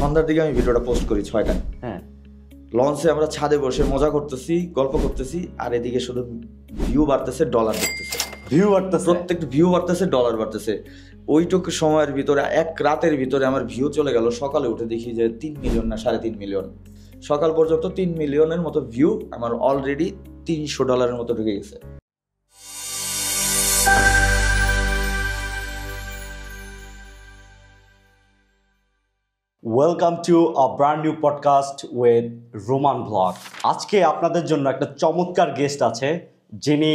সন্ধ্যার দিকে আমি ভিডিওটা পোস্ট করি 6টায়। হ্যাঁ, লঞ্চে আমরা ছাদে বসে মজা করতেছি, গল্প করতেছি, আর এদিকে শুধু ভিউ বাড়তেছে, ডলার বাড়তেছে, ভিউ বাড়তেছে, প্রত্যেকটা ভিউ বাড়তেছে, ডলার বাড়তেছে। ওইটুকু সময়ের ভিতরে, এক রাতের ভিতরে আমার ভিউ চলে গেল। সকালে উঠে দেখি যে 3 মিলিয়ন না 3.5 মিলিয়ন। সকাল পর্যন্ত 3 মিলিয়নের মতো ভিউ, আমার অলরেডি $300 মতো ঢুকে গেছে। Welcome to a brand new podcast with Roman blog. আজকে আপনাদের জন্য একটা চমৎকার গেস্ট আছে, যিনি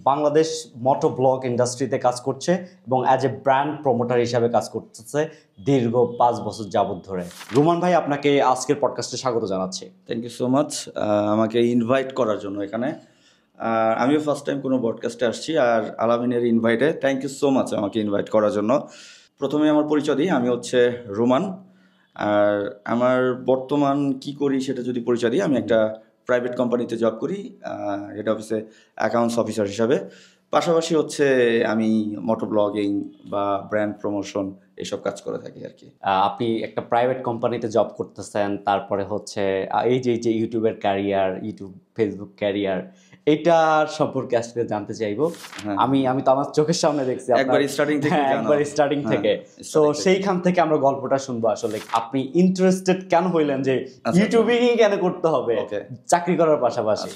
বাংলাদেশ মোটো ব্লগ ইন্ডাস্ট্রিতে কাজ করছে এবং অ্যাজ এ ব্র্যান্ড প্রমোটার হিসাবে কাজ করতেছে দীর্ঘ 5 বছর যাবত ধরে। রোমান ভাই, আপনাকে আজকের পডকাস্টে স্বাগত জানাচ্ছি। থ্যাংক ইউ সো মাচ আমাকে ইনভাইট করার জন্য এখানে। আমিও ফার্স্ট টাইম কোনো পডকাস্টে আসছি, আর আলামিনের ইনভাইটে থ্যাংক ইউ সো মাচ আমাকে ইনভাইট করার জন্য। প্রথমে আমার পরিচয় দিই, আমি হচ্ছে রোমান। আর আমার বর্তমান কি করি সেটা যদি পরিচয় দিই, আমি একটা প্রাইভেট কোম্পানিতে জব করি, হেড অফিসে অ্যাকাউন্টস অফিসার হিসাবে। পাশাপাশি হচ্ছে আমি মোটো ব্লগিং বা ব্র্যান্ড প্রমোশন এসব কাজ করে থাকি আর কি। আপনি একটা প্রাইভেট কোম্পানিতে জব করতেছেন, তারপরে হচ্ছে এই যে ইউটিউবের ক্যারিয়ার, ইউটিউব ফেসবুক ক্যারিয়ার, এইটার সম্পর্কে আসলে জানতে চাইবো। আমি তো আমার চোখের সামনে দেখছি একবার স্টার্টিং থেকে, তো সেইখান থেকে আমরা গল্পটা শুনবো। আসলে আপনি ইন্টারেস্টেড কেন হইলেন যে ইউটিউবিং কেন করতে হবে চাকরি করার পাশাপাশি?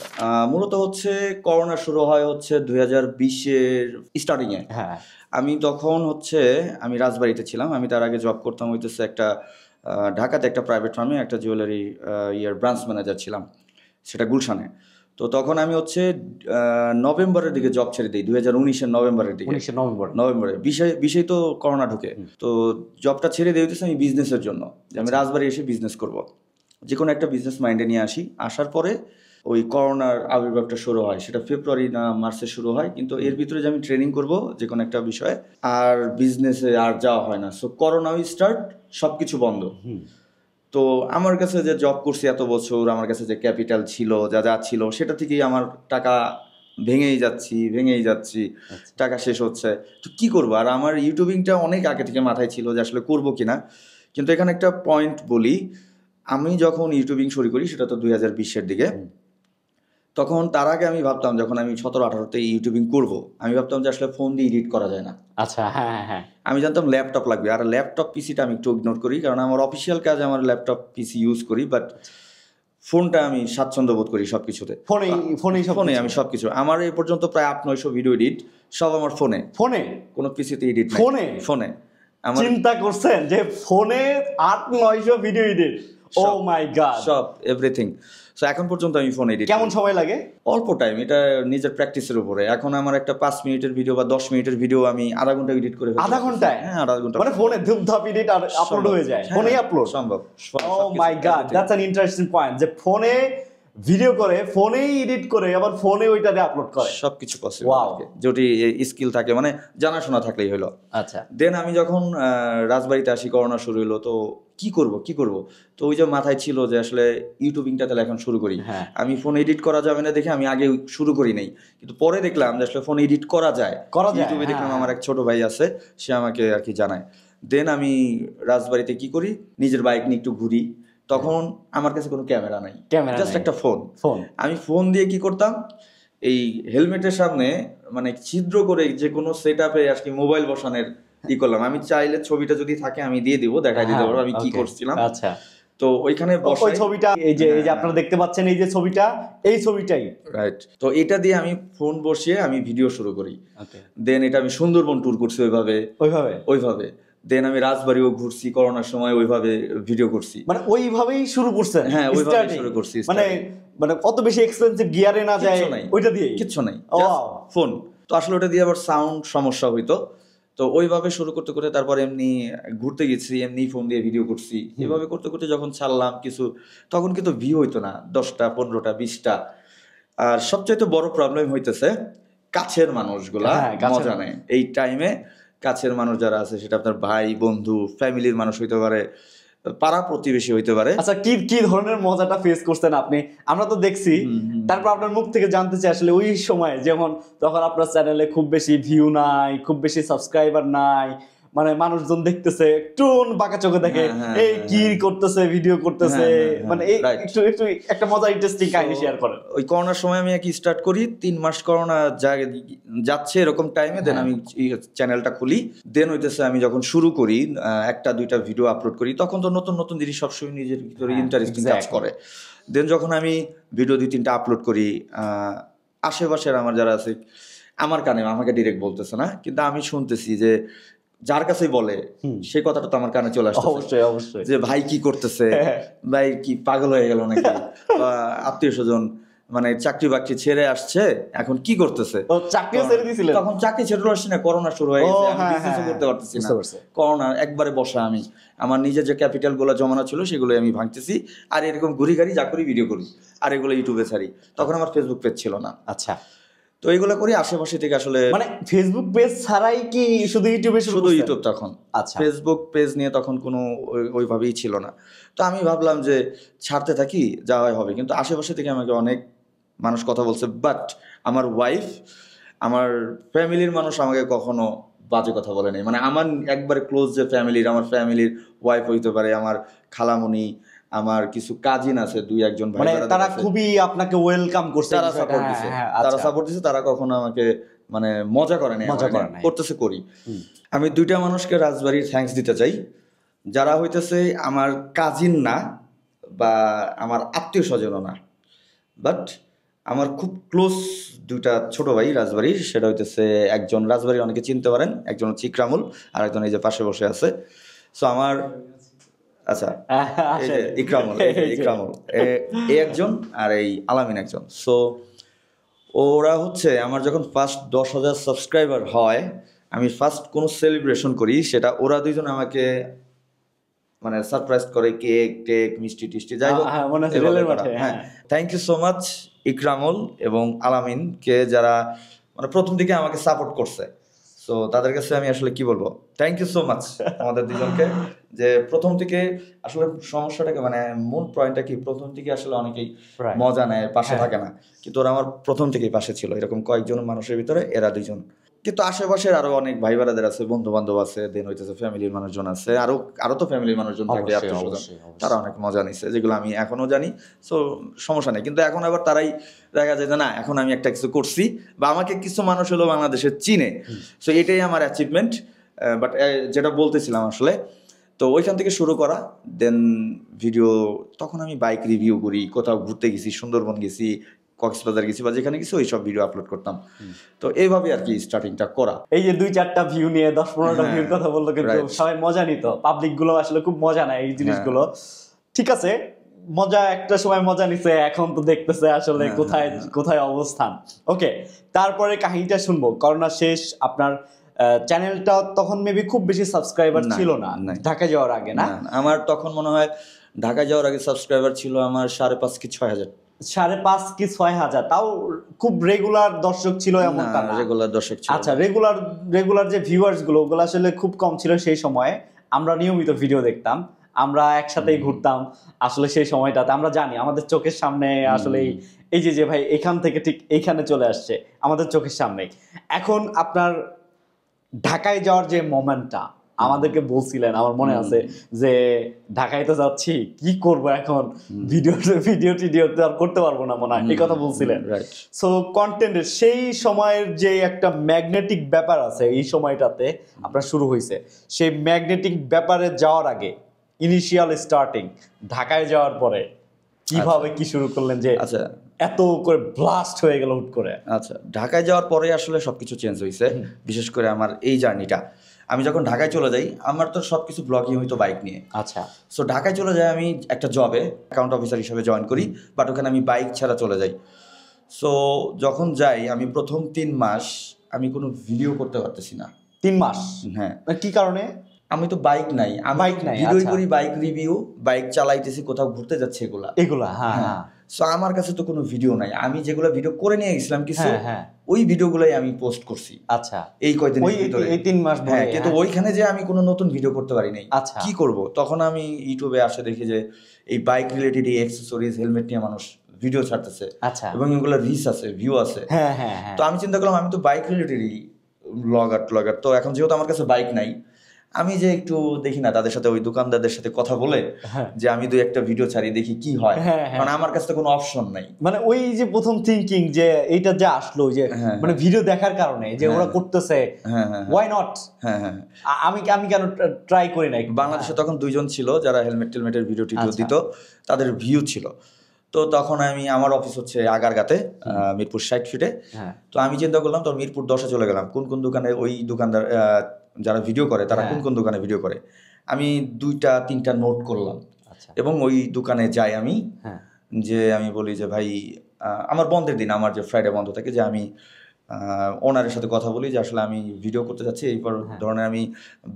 মূলত হচ্ছে করোনা শুরু হয় হচ্ছে 2020-এর স্টার্টিং এ। হ্যাঁ, আমি তখন হচ্ছে আমি রাজবাড়িতে ছিলাম। আমি তার আগে জব করতাম হইতেছে একটা ঢাকাতে একটা প্রাইভেট ফার্মে একটা জুয়েলারি ব্রাঞ্চ ম্যানেজার ছিলাম, সেটা গুলশানে। তো তখন আমি হচ্ছে নভেম্বরের দিকে জব ছেড়ে দিই, 2019-এর নভেম্বরের দিকে। নভেম্বরে বিষয় তো করোনা ঢুকে, তো জবটা ছেড়ে দিয়ে হইতেছে আমি বিজনেসের জন্য, যে আমি রাজবাড়ি এসে বিজনেস করব, যে কোনো একটা বিজনেস মাইন্ডে নিয়ে আসি। আসার পরে ওই করোনার আবির্ভাবটা শুরু হয়, সেটা ফেব্রুয়ারি না মার্চে শুরু হয়। কিন্তু এর ভিতরে যে আমি ট্রেনিং করব যে কোনো একটা বিষয়ে, আর বিজনেসে আর যাওয়া হয় না। সো করোনা স্টার্ট, সব কিছু বন্ধ। তো আমার কাছে যে জব করছি এত বছর, আমার কাছে যে ক্যাপিটাল ছিল, যা ছিল, সেটা থেকেই আমার টাকা ভেঙেই যাচ্ছি, টাকা শেষ হচ্ছে। তো কি করবো? আর আমার ইউটিউবিংটা অনেক আগে থেকে মাথায় ছিল যে আসলে করবো কিনা। কিন্তু এখানে একটা পয়েন্ট বলি, আমি যখন ইউটিউবিং শুরু করি সেটা তো 2020-এর দিকে। তখন তার আগে আমি ভাবতাম, যখন আমি 17-18-তে ইউটিউবিং করব, আমি ভাবতাম যে আসলে ফোন দিয়ে এডিট করা যায় না। আচ্ছা, হ্যাঁ, আমি জানতাম ল্যাপটপ লাগবে, আর ল্যাপটপ পিসিটা আমি একটু ইগনোর করি, কারণ আমার অফিসিয়াল কাজে আমার ল্যাপটপ পিসি ইউজ করি। বাট ফোনটা আমি স্বাচ্ছন্দ্য বোধ করি সবকিছুতে, ফোনে আমি সবকিছু। আমার এই পর্যন্ত প্রায় 800-900 ভিডিও এডিট সব আমার ফোনে, কোনো পিসিতে এডিট নাই, ফোনে। চিন্তা করছেন যে ফোনে 800-900 video edit? O my god, সব এভরিথিং। সো এখন পর্যন্ত আমি ফোন এডিট। কেমন সময় লাগে? অল্প টাইম, এটা নিজের প্র্যাকটিসের উপরে। এখন আমার একটা 5 মিনিটের ভিডিও বা 10 মিনিটের ভিডিও আমি আধা ঘন্টা এডিট করে ফেলি। আধা ঘন্টায়? হ্যাঁ, আধা ঘন্টা। মানে ফোনে ধুপধাপ এডিট আর আপলোড হয়ে যায়, ফোনেই আপলোড সম্ভব। Oh my God, that's an interesting point, যে ফোনে ভিডিও করে, ফোনেই এডিট করে, আবার ফোনে ওইটাতে আপলোড করে, সবকিছু পসিবল। যদি স্কিল থাকে, মানে জানাশোনা থাকলেই হলো। আচ্ছা, দেন আমি যখন রাজবাড়িতে আসি, করোনা শুরু হলো, তো কি করব। তো ওই যে মাথায় ছিল যে আসলে ইউটিউবিংটা তাহলে এখন শুরু করি। আমি ফোন এডিট করা যাবে না দেখে আমি আগে শুরু করি নাই, কিন্তু পরে দেখলাম যে আসলে ফোন এডিট করা যায়। ইউটিউবে দেখলাম আমার এক ছোট ভাই আছে, সে আমাকে আর কি জানায়। দেন আমি রাজবাড়িতে কি করি, নিজের বাইক নিয়ে একটু ঘুরি। তখন আমার কাছে কোনো ক্যামেরা নাই, জাস্ট একটা ফোন। আমি ফোন দিয়ে কি করতাম, এই হেলমেটের সামনে মানে ছিদ্র করে যে কোনো সেট আপে আর কি মোবাইল বসানোর ই করলাম। আমি চাইলে ছবিটা যদি থাকে আমি দিয়ে দিব, দেখাই দিতে পারবো আমি কি করছিলাম। আচ্ছা, তো ওইখানে ওই ছবিটা, এই যে আপনারা দেখতে পাচ্ছেন, এই যে ছবিটা, এই ছবিটাই রাইট। তো এটা দিয়ে আমি ফোন বসিয়ে আমি ভিডিও শুরু করি। দেন এটা আমি সুন্দরবন ট্যুর করছি ওইভাবে। দেন আমি রাজবাড়িও ঘুরছি করোনার সময়, ওইভাবে ভিডিও করছি। মানে ওইভাবেই শুরু করছেন? হ্যাঁ, ওইভাবেই শুরু করছি। মানে কত বেশি এক্সপেন্সিভ গিয়ারে না যায়, ওইটা দিয়ে কিচ্ছু নাই, ফোন। তো আসলে ওটা দিয়ে আবার সাউন্ড সমস্যা হইতো। তো ওইভাবে শুরু করতে করতে তারপর এমনি ঘুরতে গেছি, এমনি ফোন দিয়ে ভিডিও করছি। এভাবে করতে করতে যখন ছাড়লাম কিছু, তখন কিন্তু ভিউ হইতো না, 10টা 15টা 20টা। আর সবচাইতে বড় প্রবলেম হইতেছে কাছের মানুষগুলা মজা নেয় এই টাইমে। কাছের মানুষ যারা আছে, সেটা আপনার ভাই বন্ধু ফ্যামিলির মানুষ হইতে পারে, পাড়া প্রতিবেশী হইতে পারে। আচ্ছা, কি ধরনের মজাটা ফেস করছেন আপনি? আমরা তো দেখছি, তারপর আপনার মুখ থেকে জানতে চাই আসলে ওই সময়, যেমন তখন আপনার চ্যানেলে খুব বেশি ভিউ নাই, খুব বেশি সাবস্ক্রাইবার নাই, মানে মানুষজন দেখতেছে টুন বাঁকা চোখে দেখে এই কি করতেছে ভিডিও করতেছে মানে এই একটু একটু একটা মজা ইন্টারেস্টিং কাহিনী শেয়ার করেন। ওই করোনার সময় আমি কি স্টার্ট করি, 3 মাস করোনা যাচ্ছে এরকম টাইমে দেন আমি চ্যানেলটা খুলি। দেন হইতেছে আমি যখন শুরু করি একটা দুইটা ভিডিও আপলোড করি, তখন তো নতুন নতুন জিনিস সবসময় নিজের ভিতরে ইন্টারেস্টিং কাজ করে। দেন যখন আমি ভিডিও 2-3টা আপলোড করি, আশেপাশের আমার যারা আছে আমার কানে আমাকে ডিরেক্ট বলতেছে না, কিন্তু আমি শুনতেছি যে যার কাছেই বলে সেই কথাটা তো আমার কানে চলে আসছে অবশ্যই অবশ্যই, যে ভাই কি করতেছে, ভাই কি পাগল হয়ে গেল নাকি, বা আত্মীয় স্বজন মানে চাকরি বাকরি ছেড়ে আসছে এখন কি করতেছে। চাকরিও ছেড়ে দিয়েছিলেন? তখন চাকরি ছেড়ে আসছি না, করোনা শুরু হয়ে গেছে, আমি বিজনেসও করতে পারতেছি না, করোনা একবারে বসা। আমি আমার নিজের যে ক্যাপিটাল গুলো জমানো ছিল সেগুলো আমি ভাঙতেছি, আর এরকম ঘুরি গাড়ি যা করি ভিডিও করি, আর এগুলো ইউটিউবে ছাড়ি। তখন আমার ফেসবুক পেজ ছিল না। আচ্ছা, তো এইগুলো করি আশেপাশে থেকে। আসলে মানে ফেসবুক পেজ ছাড়াই কি শুধু ইউটিউবে? শুধু ইউটিউব তখন। আচ্ছা, ফেসবুক পেজ নিয়ে তখন কোনো ওইভাবেই ছিল না। তো আমি ভাবলাম যে ছাড়তে থাকি, যা হয় হবে। কিন্তু আশেপাশে থেকে আমাকে অনেক মানুষ কথা বলছে, বাট আমার ওয়াইফ, আমার ফ্যামিলির মানুষ আমাকে কখনো বাজে কথা বলে নাই। মানে আমার একবারে ক্লোজ যে ফ্যামিলির, আমার ফ্যামিলির ওয়াইফ হইতে পারে, আমার খালামণি, আমার কিছু কাজিন আছে 2-1 ভাই, মানে তারা খুবই আপনাকে ওয়েলকাম করছে, তারা সাপোর্ট দিছে, তারা সাপোর্ট দিছে। তারা কখনো আমাকে মানে মজা করে নাই, করতেছে করি। আমি 2টা মানুষকে রাজবাড়ির থ্যাঙ্কস দিতে চাই, যারা হইতেছে আমার কাজিন না বা আমার আত্মীয় স্বজনও না, বাট আমার খুব ক্লোজ 2টা ছোট ভাই রাজবাড়ির। সেটা হইতেছে একজন রাজবাড়ির অনেকে চিনতে পারেন, একজন হচ্ছে ইকরামুল, আর একজন এই যে পাশে বসে আছে। সো আমার আচ্ছা এই যে ইকরামুল এই একজন, আর এই আলামিন একজন। সো ওরা হচ্ছে আমার যখন ফার্স্ট 10,000 সাবস্ক্রাইবার হয়, আমি ফার্স্ট কোনো সেলিব্রেশন করি, সেটা ওরা 2জন আমাকে মানে সারপ্রাইজ করে, কেক টেক মিষ্টি টিষ্টি যাই হোক। হ্যাঁ, thank you so much Ikramul এবং আলামিনকে, যারা মানে প্রথম দিকে আমাকে সাপোর্ট করছে। তো তাদের কাছে আমি আসলে কি বলবো, থ্যাংক ইউ সো মাচ আমাদের 2জনকে, যে প্রথম থেকে আসলে সমস্যাটাকে মানে মূল পয়েন্টটা কি, প্রথম থেকে আসলে অনেকেই মজা নেয়, পাশে থাকে না, কিন্তু ওরা আমার প্রথম থেকেই পাশে ছিল। এরকম কয়েকজন মানুষের ভিতরে এরা 2জন। কিন্তু আশেপাশের আরো অনেক ভাই বোনেদের আছে, বন্ধু বান্ধব আছে, দেন হইতেছে ফ্যামিলির মানুষজন আছে, আরো তো ফ্যামিলির মানুষজন থাকে, তারা অনেক মজা নিচ্ছে, যেগুলো আমি এখনো জানি। সো সমস্যা নেই। কিন্তু এখন আবার তারাই দেখা যায় যে না, এখন আমি একটা কিছু করছি বা আমাকে কিছু মানুষ হলো বাংলাদেশে চিনে। সো এটাই আমার অ্যাচিভমেন্ট। বাট যেটা বলতেছিলাম আসলে, তো ওইখান থেকে শুরু করা। দেন ভিডিও, তখন আমি বাইক রিভিউ করি, কোথাও ঘুরতে গেছি, সুন্দরবন গেছি, কক্সবাজার গেছি বা যেখানে গেছি, ওই সব ভিডিও আপলোড করতাম। তো এইভাবে আর কি স্টার্টিংটা করা। এই যে 2-4টা ভিউ নিয়ে 10-15টা ভিউর কথা বললো, কিন্তু সবাই মজা নিত, পাবলিক গুলো আসলে খুব মজা নেয় এই জিনিসগুলো। ঠিক আছে, মজা একটা সময় মজা নিছে, এখন তো দেখতেছে আসলে কোথায় কোথায় অবস্থান। ওকে, তারপরে কাহিনীটা শুনবো। করোনা শেষ, আপনার চ্যানেলটা তখন মেবি খুব বেশি সাবস্ক্রাইবার ছিল না ঢাকায় যাওয়ার আগে, না? আমার তখন মনে হয় ঢাকায় যাওয়ার আগে সাবস্ক্রাইবার ছিল আমার 5.5 কি 6,000। 5.5 কি 6,000, তাও খুব রেগুলার দর্শক ছিল এমন না? রেগুলার দর্শক ছিল। আচ্ছা, রেগুলার যে ভিউয়ার্স গুলো, ওগুলো আসলে খুব কম ছিল সেই সময়ে। আমরা নিয়মিত ভিডিও দেখতাম, আমরা একসাথেই ঘুরতাম। আসলে সেই সময়টাতে আমরা জানি আমাদের চোখের সামনে আসলে এই যে ভাই এখান থেকে ঠিক এইখানে চলে আসছে আমাদের চোখের সামনে। এখন আপনার ঢাকায় যাওয়ার যে মোমেন্টটা আমাদেরকে বলছিলেন, আমার মনে আছে যে ঢাকায় তো যাচ্ছি, কি করব এখন, ভিডিও তো আর করতে পারবো না মনে হয়, এই কথা বলছিলেন। সো কন্টেন্টের সেই সময়ের যে একটা ম্যাগনেটিক ব্যাপার আছে এই সময়টাতে আপনার শুরু হয়েছে, সেই ম্যাগনেটিক ব্যাপারে যাওয়ার আগে ইনিশিয়াল স্টার্টিং ঢাকায় যাওয়ার পরে কিভাবে কি শুরু করলেন যে আচ্ছা এত করে ব্লাস্ট হয়ে গেল হুট করে? আচ্ছা, ঢাকায় যাওয়ার পরে আসলে সবকিছু চেঞ্জ হয়েছে। বিশেষ করে আমার এই জার্নিটা, আমি যখন ঢাকায় চলে যাই, আমার তো সবকিছু ব্লগিং হইতো বাইক নিয়ে। আচ্ছা, সো ঢাকায় চলে যাই, আমি একটা জবে অ্যাকাউন্ট অফিসার হিসেবে জয়েন করি, বাট ওখানে আমি বাইক ছাড়া চলে যাই। সো যখন যাই, আমি প্রথম 3 মাস আমি কোনো ভিডিও করতে পারতেছি না। 3 মাস? হ্যাঁ। কি কারণে? আমি তো বাইক নাই, ভিডিও করি, বাইক রিভিউ, বাইক চালাইতেছি, কোথাও ঘুরতে যাচ্ছে, এগুলা হ্যাঁ। সো আমার কাছে তো কোনো ভিডিও নাই। আমি যেগুলো ভিডিও করে নিয়ে গেছিলাম কিছু, ওই ভিডিওগুলোই আমি পোস্ট করছি। আচ্ছা, এই কয়দিনের ভিতরে, এই 3 মাস। হ্যাঁ, কিন্তু ওইখানে যে আমি কোনো নতুন ভিডিও করতে পারি নাই। কি করব? তখন আমি ইউটিউবে আসে দেখি যে এই বাইক রিলেটেড এই অ্যাকসেসরিজ, হেলমেট নিয়ে মানুষ ভিডিও ছাড়তেছে, এবং এগুলো রিচ আছে, ভিউ আছে। তো আমি চিন্তা করলাম আমি তো বাইক রিলেটেডই ব্লগার। তো এখন যেহেতু আমার কাছে বাইক নাই, আমি যে একটু দেখি না তাদের সাথে, ওই দোকানদারদের সাথে কথা বলে হ্যাঁ। যে আমি দুই একটা ভিডিও ছাড়ি দেখি কি হয়, হ্যাঁ, হ্যাঁ। কারণ আমার কাছে তো কোনো অপশন নাই। মানে ওই যে প্রথম থিঙ্কিং যে এইটা যে আসলো যে হ্যাঁ, মানে ভিডিও দেখার কারণে যে ওরা করতেছে, হ্যাঁ হ্যাঁ ওয়াই নট, হ্যাঁ হ্যাঁ। আমি কেন ট্রাই করি নাই। বাংলাদেশে তখন দুইজন ছিল যারা হেলমেট টেলমেটের ভিডিও টিডিও আচ্ছা। দিত, তাদের ভিউ ছিল। তো তখন আমার অফিস হচ্ছে আগারগাতে, মিরপুর 60 ফিটে। হ্যাঁ। তো আমি চিন্তা করলাম তো মিরপুর 10-এ চলে গেলাম, কোন কোন দোকানে ওই দোকানদার যারা ভিডিও করে তারা কোন কোন দোকানে ভিডিও করে। আমি 2-3টা নোট করলাম আচ্ছা। এবং ওই দোকানে যাই আমি, হ্যাঁ। যে আমি বলি যে ভাই আমার বন্ধের দিন, আমার যে ফ্রাইডে বন্ধ থাকে, যে আমি ওনারের সাথে কথা বলি যে আসলে আমি ভিডিও করতে যাচ্ছি, এই ধরনের আমি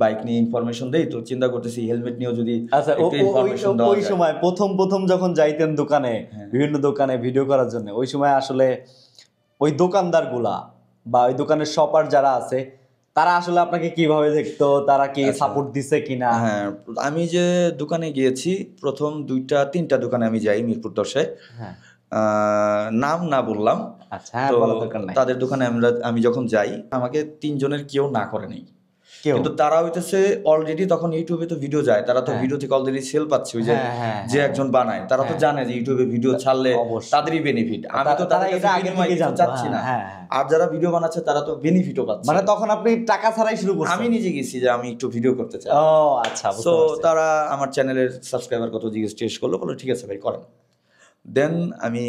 বাইক নিয়ে ইনফরমেশন দেই, তো চিন্তা করতেছি হেলমেট নিয়েও যদি আচ্ছা, একটু ইনফরমেশন দেওয়া ওই যায়। সময় প্রথম যখন যাইতেন দোকানে, বিভিন্ন দোকানে ভিডিও করার জন্য, ওই সময় আসলে ওই দোকানদারগুলা বা ওই দোকানের শপার যারা আছে তারা আসলে আপনাকে কিভাবে দেখতো, তারা কি সাপোর্ট দিছে কিনা? হ্যাঁ, আমি যে দোকানে গিয়েছি প্রথম 2-3টা দোকানে আমি যাই মিরপুর 10-এ, হ্যাঁ। নাম না বললাম। আচ্ছা, হ্যাঁ, তো বলার দরকার নাই। তাদের দোকানে আমি যখন যাই, আমাকে 3 জনের কেউ না করে নেই, কেউ? কিন্তু তারা হইতেছে অলরেডি তখন ইউটিউবে তো ভিডিও যায়, তারা তো ভিডিও থেকে অলরেডি সেল পাচ্ছে, ওই যে যে একজন বানায় তারা তো জানে যে ইউটিউবে ভিডিও ছাড়লে তাদেরই বেনিফিট। আমি তো তাদের কাছে বিনিময়ে কিছু চাচ্ছি না, আর যারা ভিডিও বানাচ্ছে তারা তো বেনিফিটও পাচ্ছে। মানে তখন আপনি টাকা ছাড়াই শুরু করছেন? আমি নিজে গেছি যে আমি একটু ভিডিও করতে চাই। ও আচ্ছা, বুঝতে তো পারছি। তারা আমার চ্যানেলের সাবস্ক্রাইবার কত জিজ্ঞেস করলো, বলো ঠিক আছে ভাই করেন। দেন আমি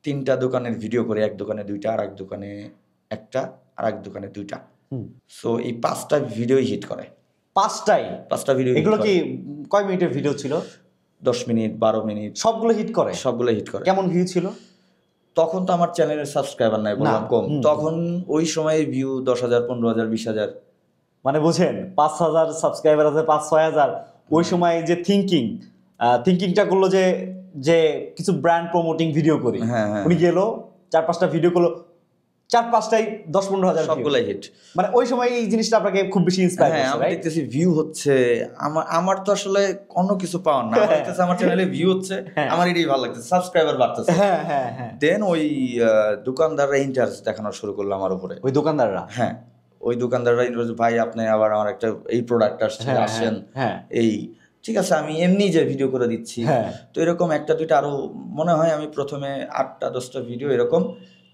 3টা দোকানের ভিডিও করি, এক দোকানে 2টা, আর এক দোকানে 1টা, আর এক দোকানে 2টা। সো এই 5টা ভিডিওই হিট করে। 5টা ভিডিও। এগুলো কি কয় মিনিটের ভিডিও ছিল? 10 মিনিট, 12 মিনিট, সবগুলো হিট করে? সবগুলো হিট করে। কেমন ভিউ ছিল তখন? তো আমার চ্যানেলের সাবস্ক্রাইবার নাই, বললাম কম। তখন ওই সময় ভিউ 10,000, 15,000, 20,000। মানে বুঝেন, 5,000 সাবস্ক্রাইবার আছে, 5-6,000। ওই সময় যে থিঙ্কিংটা করলো যে কিছু ব্র্যান্ড প্রমোটিং ভিডিও করি, উনি গেল 4-5টা ভিডিও করলো, 4-5টাই 10-15,000, সবগুলাই হিট। মানে ওই সময় এই জিনিসটা আপনাকে খুব বেশি ইন্সপায়ার করছে। আমি দেখতেছি ভিউ হচ্ছে, আমার তো আসলে অন্য কিছু পাওয়ার না, আমার চ্যানেলে ভিউ হচ্ছে, আমার এটাই ভালো লাগছে, সাবস্ক্রাইবার বাড়তেছে। দেন ওই দোকানদাররা ইন্টারেস্ট দেখানো শুরু করলো আমার উপরে। ওই দোকানদাররা? হ্যাঁ, ওই দোকানদাররা ইন্টারেস্ট, ভাই আপনি আবার আমার একটা এই প্রোডাক্ট আসছে, আসেন। এই ঠিক আছে, আমি এমনি যে ভিডিও করে দিচ্ছি। তো এরকম 1-2টা আরো মনে হয় আমি প্রথমে 8-10টা ভিডিও এরকম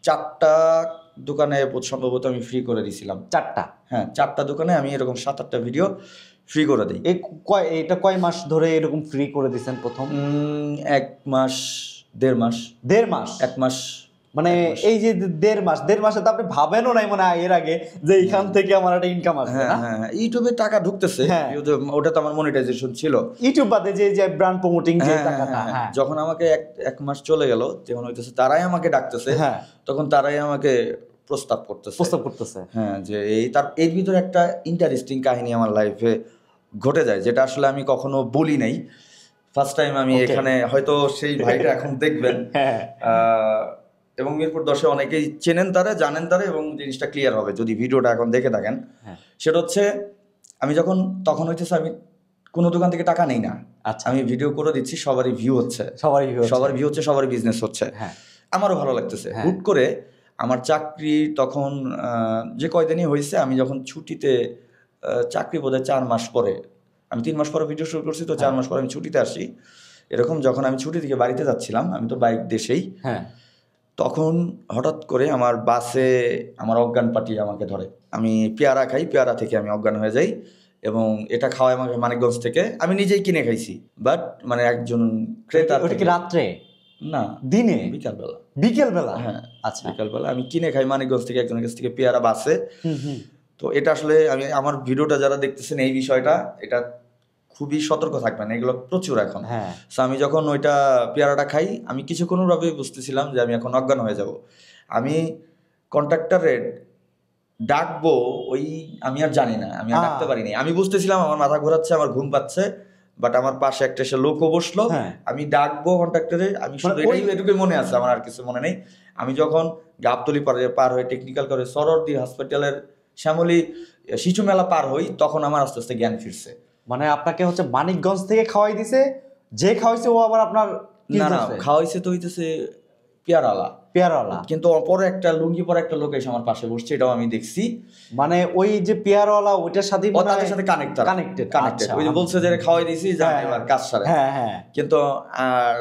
4টা দোকানে সম্ভবত আমি ফ্রি করে দিয়েছিলাম। 4টা? হ্যাঁ, 4টা দোকানে আমি এরকম 7-8টা ভিডিও ফ্রি করে দিই। এটা কয় মাস ধরে এরকম ফ্রি করে দিয়েছেন প্রথম? 1 মাস, 1.5 মাস। 1.5 মাস? 1 মাস। মানে এই যে 1.5 মাসে তো আপনি ভাবেনও নাই মানে এর আগে যে এখান থেকে আমার একটা ইনকাম আসবে। হ্যাঁ, ইউটিউবে টাকা ঢুকতেছে, ওটা তো আমার মনিটাইজেশন ছিল। ইউটিউব বাদে যে ব্র্যান্ড প্রমোটিং যে টাকাটা, যখন আমাকে 1 মাস চলে গেল, যখন হইতেছে তারাই আমাকে ডাকতেছে, তখন তারাই আমাকে প্রস্তাব করতেছে। হ্যাঁ, যে এর ভিতরে একটা ইন্টারেস্টিং কাহিনী আমার লাইফে ঘটে যায়, যেটা আসলে আমি কখনো বলি নাই। ফার্স্ট টাইম আমি এখানে, হয়তো সেই ভাইটা এখন দেখবেন, এবং মিরপুর 10-এ অনেকেই চেনেন তারা, জানেন তারা, এবং জিনিসটা ক্লিয়ার হবে যদি ভিডিওটা এখন দেখে থাকেন। সেটা হচ্ছে, আমি তখন হইতেছে আমি কোনো দোকান থেকে টাকা নেই না, আমি ভিডিও করে দিচ্ছি, সবারই ভিউ হচ্ছে, সবারই বিজনেস হচ্ছে, আমারও ভালো লাগতেছে। হুট করে আমার চাকরি তখন যে কয়দিনই হয়েছে, আমি যখন ছুটিতে, চাকরি বোধহয় 4 মাস পরে, আমি 3 মাস পরে ভিডিও শুরু করছি, তো 4 মাস পরে আমি ছুটিতে আসি। এরকম যখন আমি ছুটি থেকে বাড়িতে যাচ্ছিলাম, আমি তো বাইক দেশেই, তখন হঠাৎ করে আমার বাসে আমার অজ্ঞান পাঠিয়ে আমাকে ধরে। আমি পেয়ারা খাই, পেয়ারা থেকে আমি অজ্ঞান হয়ে যাই, এবং এটা খাওয়াই আমাকে মানিকগঞ্জ থেকে, আমি নিজেই কিনে খাইছি, বাট মানে একজন ক্রেতা। রাত্রে না, দিনে? বিকেলবেলা? হ্যাঁ, আচ্ছা, বিকেলবেলা আমি কিনে খাই মানিকগঞ্জ থেকে, একজনের কাছ থেকে পেয়ারা বাসে। তো এটা আসলে আমার ভিডিওটা যারা দেখতেছেন, এই বিষয়টা, এটা খুবই সতর্ক থাকবেন, এগুলো প্রচুর এখন। সো আমি যখন ওইটা পেয়ারাটা খাই, আমি কিছুক্ষণভাবে বুঝতেছিলাম যে আমি এখন অজ্ঞান হয়ে যাব। আমি কন্ট্রাক্টরে ডাকবো, আমি আর জানি না, আমি আর ডাকতে পারিনি। আমি বুঝতেছিলাম আমার মাথা ঘোরাচ্ছে, আমার ঘুম পাচ্ছে, বাট আমার পাশে একটা সে লোকও বসলো, আমি ডাকবো কন্ট্রাক্টরে, আমি শুধু এটুকুই মনে আছে, আমার আর কিছু মনে নেই। আমি যখন গাবতলী পার হয়ে টেকনিক্যাল করে সরোয়ার্দী হসপিটালের শ্যামলী শিশু মেলা পার হই, তখন আমার আস্তে আস্তে জ্ঞান ফিরছে। মানে আপনাকে হচ্ছে মানিকগঞ্জ থেকে খাওয়াই দিছে, যে খাওয়াইছে ও আবার আপনার? না, খাওয়াইছে তো হইতেছে পেয়ারালা। পেয়ারাওয়ালা, কিন্তু পরে একটা লুঙ্গি পরে একটা লোক এসে আমার পাশে বসছে, এটাও আমি দেখছি। মানে ওই যে পেয়ারাওয়ালা ওইটার সাথে তাদের সাথে কানেক্টেড। ওই যে বলছে যে খাওয়াই দিয়েছি, যান এবার কাজ সারে। হ্যাঁ হ্যাঁ। কিন্তু আর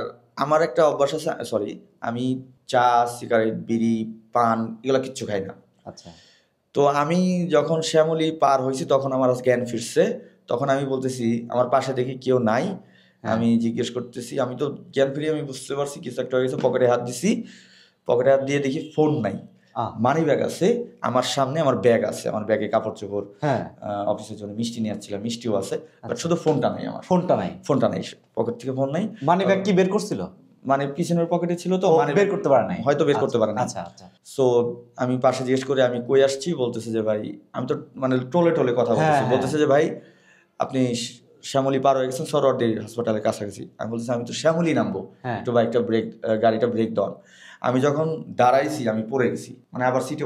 আমার একটা অভ্যাস আছে, সরি, আমি চা, সিগারেট, বিড়ি, পান এগুলো কিচ্ছু খাই না। আচ্ছা। তো আমি যখন শ্যামলী পার হয়েছি তখন আমার জ্ঞান ফিরছে। তখন আমি বলতেছি, আমার পাশে দেখি কেউ নাই, আমি জিজ্ঞেস করতেছি, আমি তো জ্ঞান ফিরিয়ে আমি বুঝতে পারছি কিছু একটা হয়ে গেছে। পকেটে হাত দিছি, পকেটে হাত দিয়ে দেখি ফোন নাই, মানি ব্যাগ আছে আমার সামনে, আমার ব্যাগ আছে, আমার ব্যাগে কাপড় চোপড়, অফিসের জন্য মিষ্টি নিয়ে যাচ্ছিলাম, মিষ্টিও আছে, বাট শুধু ফোনটা নাই। আমার ফোনটা নাই, পকেট থেকে ফোন নাই। মানি ব্যাগ কি বের করছিল? মানে পিছনের পকেটে ছিল, তো মানে বের করতে পারে নাই, হয়তো বের করতে পারে না। আচ্ছা আচ্ছা। সো আমি পাশে জিজ্ঞেস করে আমি কই আসছি, বলতেছে যে ভাই, আমি তো মানে টোলে কথা বলতেছি, বলতেছে যে ভাই আপনি শ্যামলী পার হয়ে গেছেন সরোয়ার্দী হাসপাতালের কাছাকাছি। আমি বলতেছি আমি তো শ্যামলী নামবো, একটু বাইকটা ব্রেক, গাড়িটা ব্রেক দেন। আমি যখন দাঁড়াইছি আমি পড়ে গেছি, মানে আবার সিটে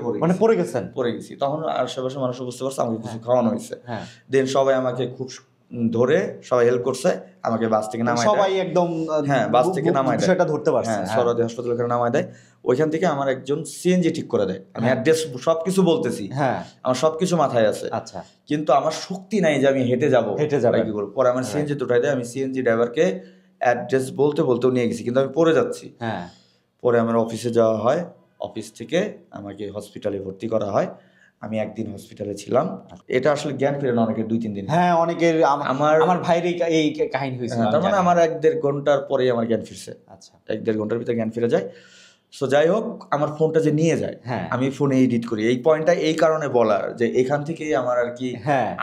পড়ে গেছি। তখন আশেপাশে মানুষ বুঝতে পারছে আমাকে কিছু খাওয়ানো হয়েছে। দেন সবাই আমাকে খুব ধরে সবাই হেল্প করছে, আমাকে বাস থেকে নামায় দেয়, সবাই একদম বাস থেকে নামায় দেয়, বিষয়টা ধরতে পারছে, সরোয়ার্দী হাসপাতালে করে নামায় দেয়। ওইখান থেকে আমার একজন সিএনজি ঠিক করে দেয়। আমি অ্যাড্রেস সবকিছু বলতেছি, আমার সবকিছু মাথায় আছে। আচ্ছা। কিন্তু আমার শক্তি নাই যে আমি হেঁটে যাবো কি করবো। পরে আমার সিএনজি উঠাই দেয়, আমি সিএনজি ড্রাইভারকে অ্যাড্রেস বলতেও নিয়ে গেছি, কিন্তু আমি পড়ে যাচ্ছি। পরে আমার অফিসে যাওয়া হয়, অফিস থেকে আমাকে হসপিটালে ভর্তি করা হয়। আমি একদিন হসপিটালে ছিলাম। এটা আসলে জ্ঞান ফিরে না অনেকের 2-3 দিন। অনেকের, আমার ভাইয়ের এই কাহিনী হয়েছিল। তার মানে আমার 1-1.5 ঘন্টার পরে আমার জ্ঞান ফিরছে। আচ্ছা, 1-1.5 ঘন্টার ভিতরে জ্ঞান ফিরে যায়। সো যাই হোক, আমার ফোনটা যে নিয়ে যায়, আমি ফোনে এডিট করি। এই পয়েন্টটা এই কারণে বলার যে এখান থেকেই আমার আর কি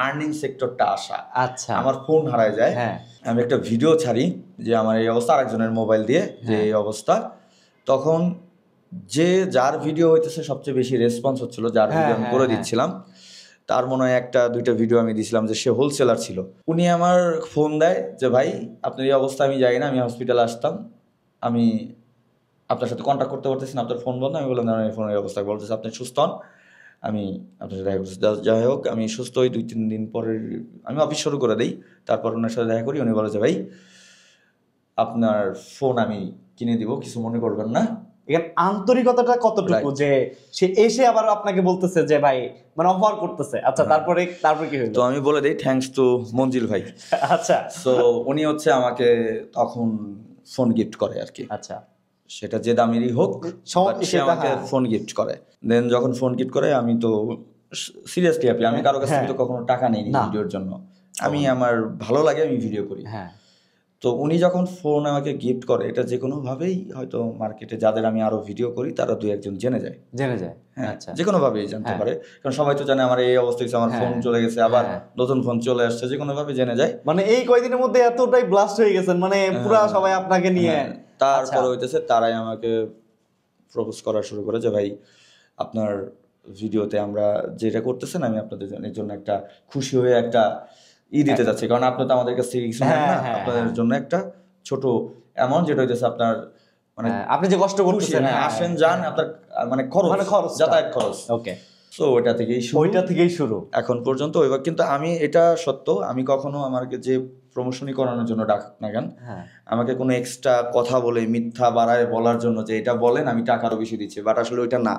আর্নিং সেক্টরটা আসা। আচ্ছা। আমার ফোন হারায় যায়, আমি একটা ভিডিও ছাড়ি যে আমার এই অবস্থা, আরেকজনের মোবাইল দিয়ে যে এই অবস্থা। তখন যে যার ভিডিও হইতেছে সবচেয়ে বেশি রেসপন্স হচ্ছিল, যার ভিডিও আমি করে দিচ্ছিলাম, তার মনে হয় 1-2টা ভিডিও আমি দিছিলাম, যে সে হোলসেলার ছিল। উনি আমার ফোন দেয় যে ভাই আপনার এই অবস্থা আমি যাই না, আমি হসপিটালে আসতাম, আমি আপনার সাথে কন্ট্যাক্ট করতে পারতেছি না, আপনার ফোন বন্ধ। আমি বললাম না, ফোনের অবস্থা বলতেছে আপনি সুস্থ হন, আমি আপনার সাথে দেখা করছি। যাই হোক, আমি সুস্থ হই 2-3 দিন পরে আমি অফিস শুরু করে দিই। তারপর ওনার সাথে দেখা করি, উনি বলে যে ভাই আপনার ফোন আমি কিনে দিব, কিছু মনে করবেন না। এখানে আন্তরিকতাটা কতটুকু যে সে এসে আবার আপনাকে বলতেছে যে ভাই, মানে অফার করতেছে। আচ্ছা, তারপরে কি হলো? তো আমি বলে দেই থ্যাঙ্কস টু মঞ্জিল ভাই। আচ্ছা। সো উনি হচ্ছে আমাকে তখন ফোন গিফট করে আর কি। আচ্ছা, সেটা যে দামেরই হোক, সে আমাকে ফোন গিফট করে। দেন যখন ফোন গিফট করে আমি তো সিরিয়াসলি হ্যাপি। আমি কারো কাছ থেকে তো কখনো টাকা নেইনি ভিডিওর জন্য, আমি আমার ভালো লাগে আমি ভিডিও করি। তো উনি যখন ফোন আমাকে গিফট করে, এটা যে কোনো ভাবেই হয়তো মার্কেটে যাদের আমি আরো ভিডিও করি তারা 2-1 জন জেনে যায়। হ্যাঁ, যে কোনো ভাবেই জানতে পারে, কারণ সবাই তো জানে আমার এই অবস্থা হয়েছে, আমার ফোন চলে গেছে, আবার নতুন ফোন চলে আসছে, যে কোনো ভাবে জেনে যায়। মানে এই কয়দিনের মধ্যে এতটাই ব্লাস্ট হয়ে গেছেন, মানে পুরা সবাই আপনাকে নিয়ে। তারপরে হইতেছে তারাই আমাকে প্রপোজ করা শুরু করে যে ভাই আপনার ভিডিওতে আমরা যেটা করতেছেন, আমি আপনাদের জন্য একটা খুশি হয়ে একটা দিতে যাচ্ছি, কারণ আপনি তো আমাদের কাছ থেকে কিছু নেন না, আপনাদের জন্য একটা ছোট অ্যামাউন্ট, যেটা হইতেছে আপনার মানে আপনি যে কষ্ট করতেছেন, আসেন যান, আপনার মানে খরচ, যাতায়াত খরচ। ওকে। সো ওইটা থেকেই শুরু এখন পর্যন্ত। ওইবার কিন্তু আমি এটা সত্য, আমি কখনো আমাকে যে প্রমোশনই করানোর জন্য ডাক না কেন, আমাকে কোনো এক্সট্রা কথা বলে মিথ্যা বাড়ায় বলার জন্য যে এটা বলেন আমি টাকা আরো বেশি দিচ্ছি, বাট আসলে ওইটা না,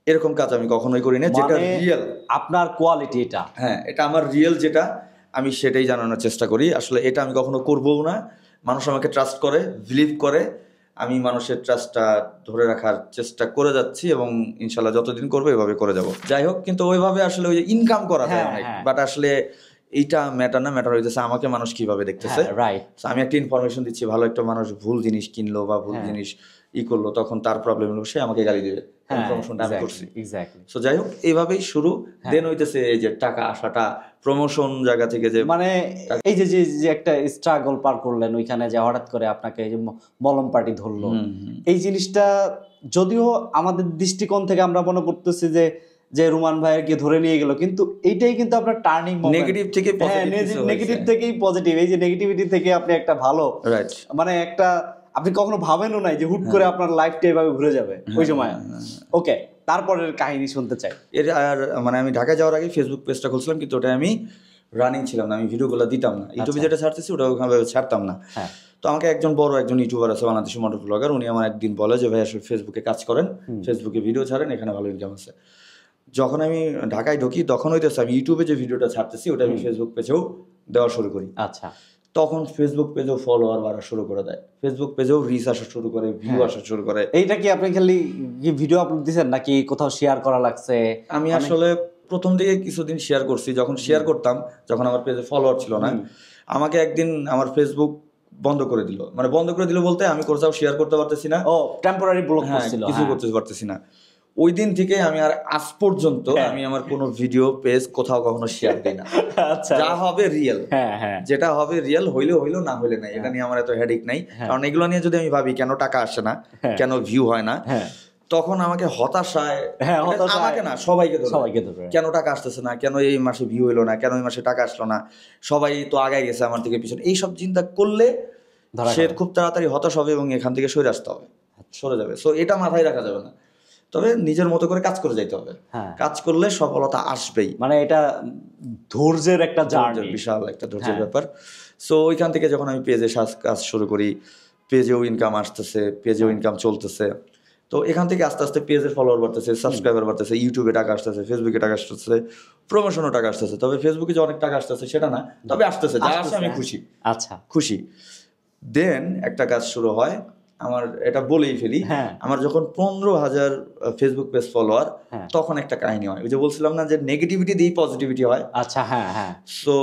এরকম কাজ আমি কখনোই করি না। যেটা রিয়েল, আপনার কোয়ালিটি, এটা আমার রিয়েল, যেটা আমি সেটাই জানানোর চেষ্টা করি। আসলে এটা আমি কখনো করবও না। মানুষ আমাকে ট্রাস্ট করে, বিলিভ করে, আমি মানুষের ট্রাস্টটা ধরে রাখার চেষ্টা করে যাচ্ছি এবং ইনশাল্লাহ যতদিন করবো এভাবে করে যাব। যাই হোক, কিন্তু ওইভাবে আসলে ওই যে ইনকাম করা যায় অনেক, বাট আসলে এইটা ম্যাটার হইতেছে আমাকে মানুষ কিভাবে দেখতেছে। আমি একটা ইনফরমেশন দিচ্ছি, ভালো একটা মানুষ ভুল জিনিস কিনলো বা ভুল জিনিস করলো, তখন তার প্রবলেম হলো, সে আমাকে গালি দিবে, প্রমোশনটা আমি করছি। সো যাই হোক, এইভাবেই শুরু। দেন হইতেছে এই যে টাকা আসাটা প্রমোশন জায়গা থেকে, যে মানে এই যে একটা স্ট্রাগল পার করলেন, ওইখানে যে হঠাৎ করে আপনাকে এই যে মলম পার্টি ধরলো, এই জিনিসটা যদিও আমাদের দৃষ্টিকোণ থেকে আমরা মনে করতেছি যে রুমান ভাইকে ধরে নিয়ে গেল, কিন্তু এইটাই কিন্তু আপনার টার্নিং মোমেন্ট। নেগেটিভ থেকেই পজিটিভ, এই যে নেগেটিভিটি থেকে আপনি একটা ভালো, মানে একটা, আপনি কখনো ভাবেনও নাই যে হুট করে আপনার লাইফটা এভাবে ঘুরে যাবে ওই সময়। ওকে, তারপরের কাহিনী শুনতে চাই। এর আর মানে আমি ঢাকা যাওয়ার আগে ফেসবুক পেজটা খুলছিলাম, কিন্তু ওটা আমি রানিং ছিলাম না, আমি ভিডিওগুলো দিতাম না। ইউটিউবে যেটা ছাড়তেছি ওটা ওখানে ছাড়তাম না। তো আমাকে একজন বড় একজন ইউটিউবার আছে বাংলাদেশি মোটর ব্লগার, উনি আমার একদিন বলে যে ভাই আসলে ফেসবুকে কাজ করেন, ফেসবুকে ভিডিও ছাড়েন, এখানে ভালো ইনকাম আছে। যখন আমি ঢাকায় ঢুকি তখন হইতেছে আমি ইউটিউবে যে ভিডিওটা ছাড়তেছি ওটা আমি ফেসবুক পেজেও দেওয়া শুরু করি। আচ্ছা, তখন ফেসবুক পেজেও ফলোয়ার বাড়া শুরু করে দেয়, ফেসবুক পেজেও রিচ আসা শুরু করে, ভিউ আসা শুরু করে। এইটা কি আপনি খালি ভিডিও আপলোড দিচ্ছেন নাকি কোথাও শেয়ার করা লাগছে? আমি আসলে প্রথম দিকে কিছুদিন শেয়ার করছি, যখন শেয়ার করতাম, যখন আমার পেজে ফলোয়ার ছিল না, আমাকে একদিন আমার ফেসবুক বন্ধ করে দিল। মানে বন্ধ করে দিল বলতে আমি কোথাও শেয়ার করতে পারতেছি না, ও টেম্পোরারি ব্লক হ্যাঁ করছিল, কিছু করতে পারতেছি না। ওই দিন থেকে আমি আর আজ পর্যন্ত আমি আমার কোনো ভিডিও পেজ কোথাও কখনো শেয়ার দিই না। আচ্ছা, যা হবে রিয়েল, হ্যাঁ হ্যাঁ, যেটা হবে রিয়েল, হইলে হইলো, না হইলে নাই, এটা নিয়ে আমার এত হেডেক নাই। কারণ এগুলো নিয়ে যদি আমি ভাবি কেন টাকা আসে না, কেন ভিউ হয় না, তখন আমাকে হতাশায়, আমাকে না সবাইকে ধরে কেন টাকা আসতেছে না, কেন এই মাসে ভিউ হইলো না, কেন এই মাসে টাকা আসলো না, সবাই তো আগায় গেছে আমার থেকে পিছনে, এইসব চিন্তা করলে সে খুব তাড়াতাড়ি হতাশ হবে এবং এখান থেকে সরে আসতে হবে, সরে যাবে। সো এটা মাথায় রাখা যাবে না, তবে নিজের মতো করে কাজ করে যাইতে হবে। কাজ করলে সফলতা আসবেই। মানে এটা ধৈর্যের একটা জার্নি, বিশাল একটা ধৈর্যের ব্যাপার। সো ওইখান থেকে যখন আমি পেজে কাজ শুরু করি, পেজেও ইনকাম আসতেছে, পেজেও ইনকাম চলতেছে। তো এখান থেকে আস্তে আস্তে পেজের ফলোয়ার বাড়তেছে, সাবস্ক্রাইবার বাড়তেছে, ইউটিউবে টাকা আসতেছে, ফেসবুকে টাকা আসতেছে, প্রমোশনও টাকা আসতেছে। তবে ফেসবুকে যে অনেক টাকা আসতেছে সেটা না, তবে আসতেছে, যা আসছে আমি খুশি। আচ্ছা, খুশি। দেন একটা কাজ শুরু হয় আমার, এটা বলেই ফেলি, আমার যখন 15,000 ফেসবুক পেজ ফলোয়ার, তখন একটা কাহিনী হয়। ওই যে বলছিলাম না যে নেগেটিভিটি দিয়ে পজিটিভিটি হয়। আচ্ছা, হ্যাঁ হ্যাঁ। সো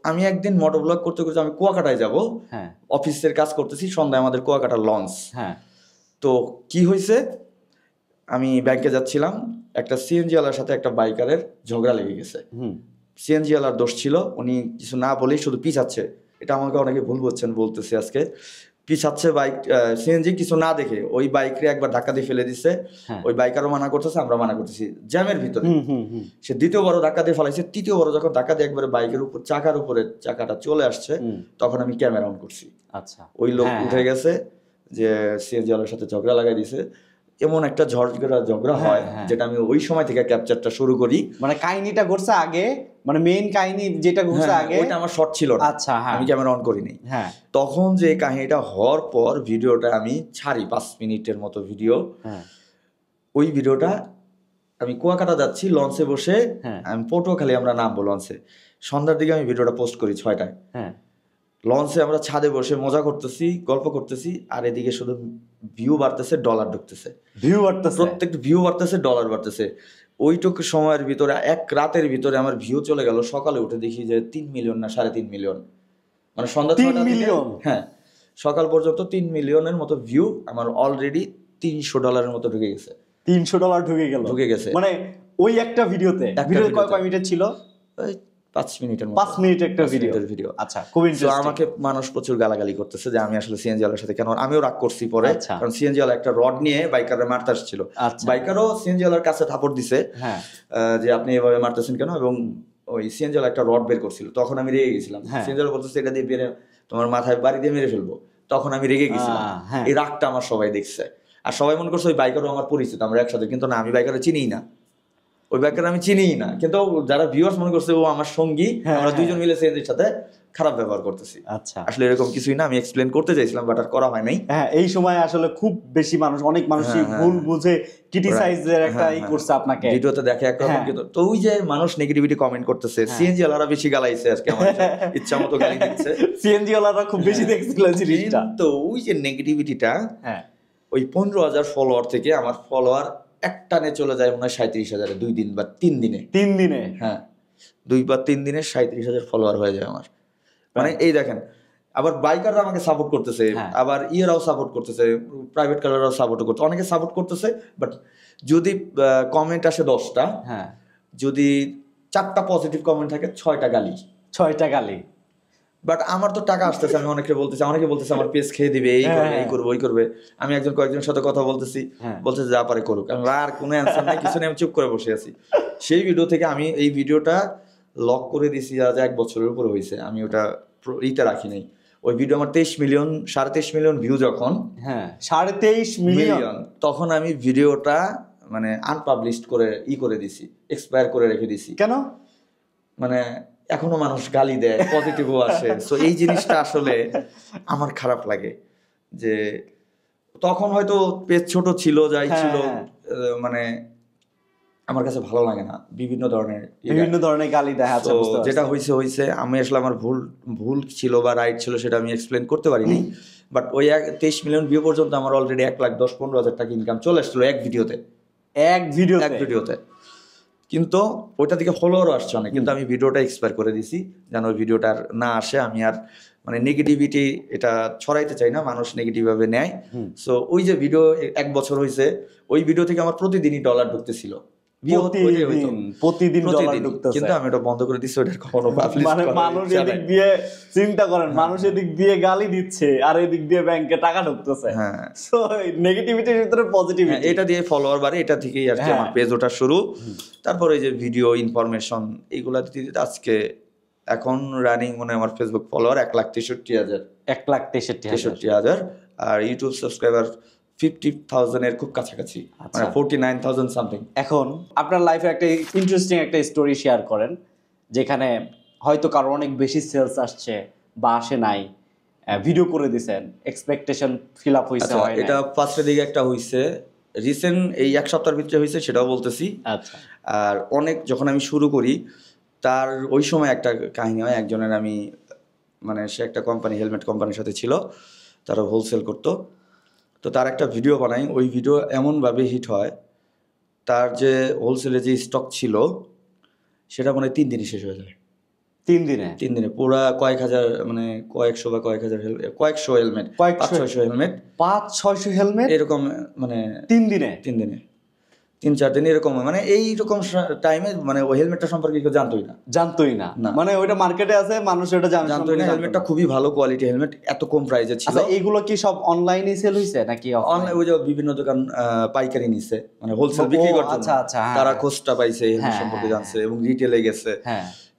আমি একদিন মোটর ব্লগ করতে করতে আমি কুয়াকাটায় যাব, অফিসের কাজ করতেছি, সন্ধ্যায় আমাদের কুয়াকাটার লঞ্চ। তো কি হয়েছে, আমি ব্যাংকে যাচ্ছিলাম, একটা সিএনজি ওয়ালার সাথে একটা বাইকারের ঝগড়া লেগে গেছে। সিএনজি ওয়ালার দোষ ছিল, উনি কিছু না বলেই শুধু পিছাচ্ছে। এটা আমাকে অনেকে ভুল বলছেন, বলতেছি আজকে, পিছাচ্ছে বাইক, সিএনজি কিছু না দেখে ওই বাইকরে একবার ধাক্কা দিয়ে ফেলে দিচ্ছে। ওই বাইকারও মানা করতেছে, আমরা মানা করতেছি, জ্যামের ভিতরে সে দ্বিতীয়বারও ধাক্কা দিয়ে ফেলাইছে। তৃতীয়বারও যখন ধাক্কা দিয়ে একবারে বাইকের উপর চাকার উপরে চাকাটা চলে আসছে, তখন আমি ক্যামেরা অন করছি। আচ্ছা, ওই লোক উঠে গেছে যে সিএনজি ওয়ালার সাথে ঝগড়া লাগাই দিছে। এমন একটা ঝগড়া হয় যেটা আমি ওই সময় থেকে ক্যাপচারটা শুরু করি। মানে কাহিনীটা ঘটছে আগে, মানে মেইন কাহিনী যেটা ঘটছে আগে, ওইটা আমার শর্ট ছিল না। আচ্ছা, আমি ক্যামেরা অন করিনি। তখন যে কাহিনীটা হওয়ার পর ভিডিওটা আমি ছাড়ি, 5 মিনিটের মতো ভিডিও। ওই ভিডিওটা আমি কুয়াকাটা যাচ্ছি, লঞ্চে বসে, আমি পটুয়াখালী আমরা নামবো লঞ্চে, সন্ধ্যার দিকে আমি ভিডিওটা পোস্ট করি 6টায়। লঞ্চে আমরা ছাদে বসে মজা করতেছি, গল্প করতেছি, আর এদিকে শুধু ভিউ বাড়তেছে, ডলার ঢুকতেছে, ভিউ বাড়তেছে, প্রত্যেকটা ভিউ বাড়তেছে, ডলার বাড়তেছে। ওইটুকু সময়ের ভিতরে, এক রাতের ভিতরে আমার ভিউ চলে গেল, সকালে উঠে দেখি যে 3 মিলিয়ন না 3.5 মিলিয়ন, মানে সন্ধ্যা 3 মিলিয়ন, হ্যাঁ সকাল পর্যন্ত 3 মিলিয়নের মতো ভিউ আমার অলরেডি $300 মতো ঢুকে গেছে। $300 ঢুকে গেছে মানে ওই একটা ভিডিওতে। ভিডিও কয় মিনিট ছিল? 5 মিনিটের মতো, 5 মিনিট একটা ভিডিও। আচ্ছা, খুব ইন্টারেস্টিং। আমাকে মানুষ প্রচুর গালাগালি করতেছে যে আমি আসলে সিএনজি ওয়ালার সাথে কেন, আমিও রাগ করছি পরে, কারণ সিএনজি ওয়ালা একটা রড নিয়ে বাইকারে মারতে আসছিল। বাইকারও সিএনজি ওয়ালার কাছে থাপড় দিছে যে আপনি এভাবে মারতেছেন কেন, এবং ওই সিএনজি ওয়ালা একটা রড বের করছিল। তখন আমি রেগে গেছিলাম, সিএনজি ওয়ালা বলতেছে এটা দিয়ে বেরে তোমার মাথায় বাড়ি দিয়ে মেরে ফেলবো। তখন আমি রেগে গেছিলাম, এই রাগটা আমার সবাই দেখছে, আর সবাই মনে করছে ওই বাইকারও আমার পরিচিত, আমরা একসাথে, কিন্তু না, আমি বাইকারে চিনিই না, ওই বাইকার আমি চিনিই না, কিন্তু যারা ভিউয়ার্স মনে করছে ও আমার সঙ্গী, আমরা দুইজন মিলে সিএনজির সাথে খারাপ ব্যবহার করতেছি। আচ্ছা, আসলে এরকম কিছুই না, আমি এক্সপ্লেন করতে চাইছিলাম বাট আর করা হয় নাই। এই সময় আসলে খুব বেশি মানুষ, অনেক মানুষই ভুল বুঝে ক্রিটিসাইজের একটা করছে আপনাকে, ভিডিওতে দেখে একরকম, কিন্তু তো ওই যে মানুষ নেগেটিভিটি কমেন্ট করতেছে, সিএনজি ওয়ালারা বেশি গালাইছে আজকে আমার, ইচ্ছা মতো গালি দিচ্ছে, সিএনজি ওয়ালারা খুব বেশি দেখছিল জিনিসটা। তো ওই যে নেগেটিভিটিটা, ওই 15,000 ফলোয়ার থেকে আমার ফলোয়ার একটানে চলে যায় মনে হয় 37,000, 2 দিন বা 3 দিনে, 3 দিনে, হ্যাঁ 2 বা 3 দিনে 37,000 ফলোয়ার হয়ে যায় আমার। মানে এই দেখেন, আবার বাইকাররা আমাকে সাপোর্ট করতেছে, আবার ইয়েরাও সাপোর্ট করতেছে, প্রাইভেট কালাররাও সাপোর্ট করতেছে, অনেকে সাপোর্ট করতেছে। বাট যদি কমেন্ট আসে 10টা, যদি 4টা পজিটিভ কমেন্ট থাকে, 6টা গালি। বাট আমার তো টাকা আসতেছে, আমি অনেকে বলতেছি আমার পেজ খেয়ে দিবে, এই করবে, এই করবে, ওই করবে। আমি কয়েকজনের সাথে কথা বলতেছি, বলতেছে যা পারে করুক, আমি আর কোনো অ্যান্সার নেই, কিছু নেই, আমি চুপ করে বসে আছি। সেই ভিডিও থেকে আমি এই ভিডিওটা লক করে দিছি, আজ 1 বছরের উপর হয়েছে, আমি ওটা ইতে রাখি নাই। ওই ভিডিও আমার 23 মিলিয়ন 23.5 মিলিয়ন ভিউ যখন, 23.5 মিলিয়ন, তখন আমি ভিডিওটা মানে আনপাবলিশড করে করে দিছি, এক্সপায়ার করে রেখে দিছি। কেন? মানে এখনো মানুষ গালি দেয়, পজিটিভও আসে। সো এই জিনিসটা আসলে আমার খারাপ লাগে যে তখন হয়তো পেজ ছোট ছিল, যাই হ্যাঁ, ছিল, হ্যাঁ। মানে আমার কাছে ভালো লাগে না বিভিন্ন ধরনের বিভিন্ন ধরনের গালি দেয়। আচ্ছা, তো বুঝতে যেটা পারছি। হয়েছে আমি আসলে আমার ভুল ছিল বা রাইট ছিল সেটা আমি এক্সপ্লেন করতে পারিনি, বাট ওই 23 মিলিয়ন ভিউ পর্যন্ত আমার অলরেডি 1,10,15,000 টাকা ইনকাম চলে আসছিল এক ভিডিওতে। এক ভিডিওতে কিন্তু ওইটা থেকে ফলোয়ারও আসছে অনেক, কিন্তু আমি ভিডিওটা এক্সপায়ার করে দিছি যেন ওই ভিডিওটার না আসে। আমি আর মানে নেগেটিভিটি এটা ছড়াইতে চাই না, মানুষ নেগেটিভ ভাবে নেয়। সো ওই যে ভিডিও 1 বছর হয়েছে, ওই ভিডিও থেকে আমার প্রতিদিনই ডলার ঢুকতেছিল, প্রতিদিন ডলার ঢুকতেছে। কিন্তু আমি ওটা বন্ধ করে দিছি, ওটা কখনো পাবলিশ মানে মানুষ এদিক দিয়ে চিন্তা করেন, মানুষ এদিক দিয়ে গালি দিচ্ছে আর এদিক দিয়ে ব্যাংকে টাকা ঢুকতেছে। হ্যাঁ, সো নেগেটিভিটির ভিতরে পজিটিভিটি, এটা দিয়ে ফলোয়ার বাড়ে, এটা থেকেই আর কি আমার পেজ ওটা শুরু। তারপরে এই যে ভিডিও ইনফরমেশন এইগুলা দিতে দিতে আজকে এখন রানিং মনে হয় আমার ফেসবুক ফলোয়ার 1,63,000 63,000, আর ইউটিউব সাবস্ক্রাইবার 50,000 এর খুব কাছাকাছি, মানে 49,000 সামথিং। এখন আপনার লাইফে একটা ইন্টারেস্টিং একটা স্টোরি শেয়ার করেন, যেখানে হয়তো কারো অনেক বেশি সেলস আসছে বা আসে নাই, ভিডিও করে দিয়েছেন, এক্সপেকটেশন ফিল আপ হয়েছে, হয় না। এটা ফার্স্টের দিকে একটা হইছে, রিসেন্ট এই 1 সপ্তাহের ভিতরে হয়েছে, সেটাও বলতেছি। আচ্ছা। আর অনেক যখন আমি শুরু করি তার ওই সময় একটা কাহিনী হয়, একজনের আমি মানে সে একটা কোম্পানি, হেলমেট কোম্পানির সাথে ছিল, তারা হোলসেল করতো। তো তার একটা ভিডিও বানাই, ওই ভিডিও এমনভাবে হিট হয়, তার যে হোলসেলে যে স্টক ছিল সেটা মানে 3 দিনই শেষ হয়ে যায়। 3 দিনে পুরা কয়েক হাজার, মানে কয়েকশো বা কয়েক হাজার কয়েকশো হেলমেট, 500-600 হেলমেট, 500-600 হেলমেট এরকম, মানে 3 দিনে 3-4 দিন এরকম। মানে এইরকম টাইমে মানে ওই হেলমেটটা সম্পর্কে কেউ জানতোই না। মানে ওইটা মার্কেটে আছে, মানুষ এটা জানতোই না। হেলমেটটা খুবই ভালো কোয়ালিটি হেলমেট, এত কম প্রাইসে ছিল। আচ্ছা, এগুলো কি সব অনলাইনে সেল হইছে নাকি অনলাইন? ওই যে বিভিন্ন দোকান পাইকারি নিছে, মানে হোলসেল বিক্রি করার জন্য। আচ্ছা, তারা খোঁজটা পাইছে, হেলমেট সম্পর্কে জানছে এবং রিটেলে গেছে,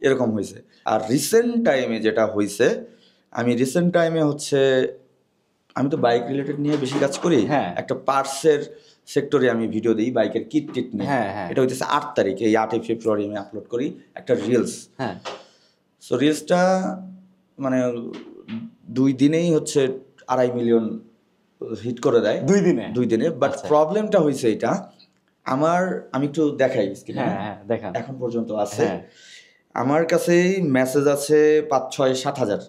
এরকম হয়েছে। আর রিসেন্ট টাইমে যেটা হয়েছে, আমি তো বাইক রিলেটেড নিয়ে বেশি কাজ করি। একটা পার্টসের সেক্টরে আমি ভিডিও দিই, বাইকের কিট টিট নিয়ে। এটা হইতেছে 8 তারিখ, এই 8 ফেব্রুয়ারি আমি আপলোড করি একটা রিলস। সো রিলসটা মানে 2 দিনেই হচ্ছে 2.5 মিলিয়ন হিট করে দেয়, 2 দিনে। বাট প্রবলেমটা হয়েছে এটা, আমি একটু দেখাই স্ক্রিনে, এখন পর্যন্ত আছে আমার কাছে মেসেজ আছে 5-6-7 হাজার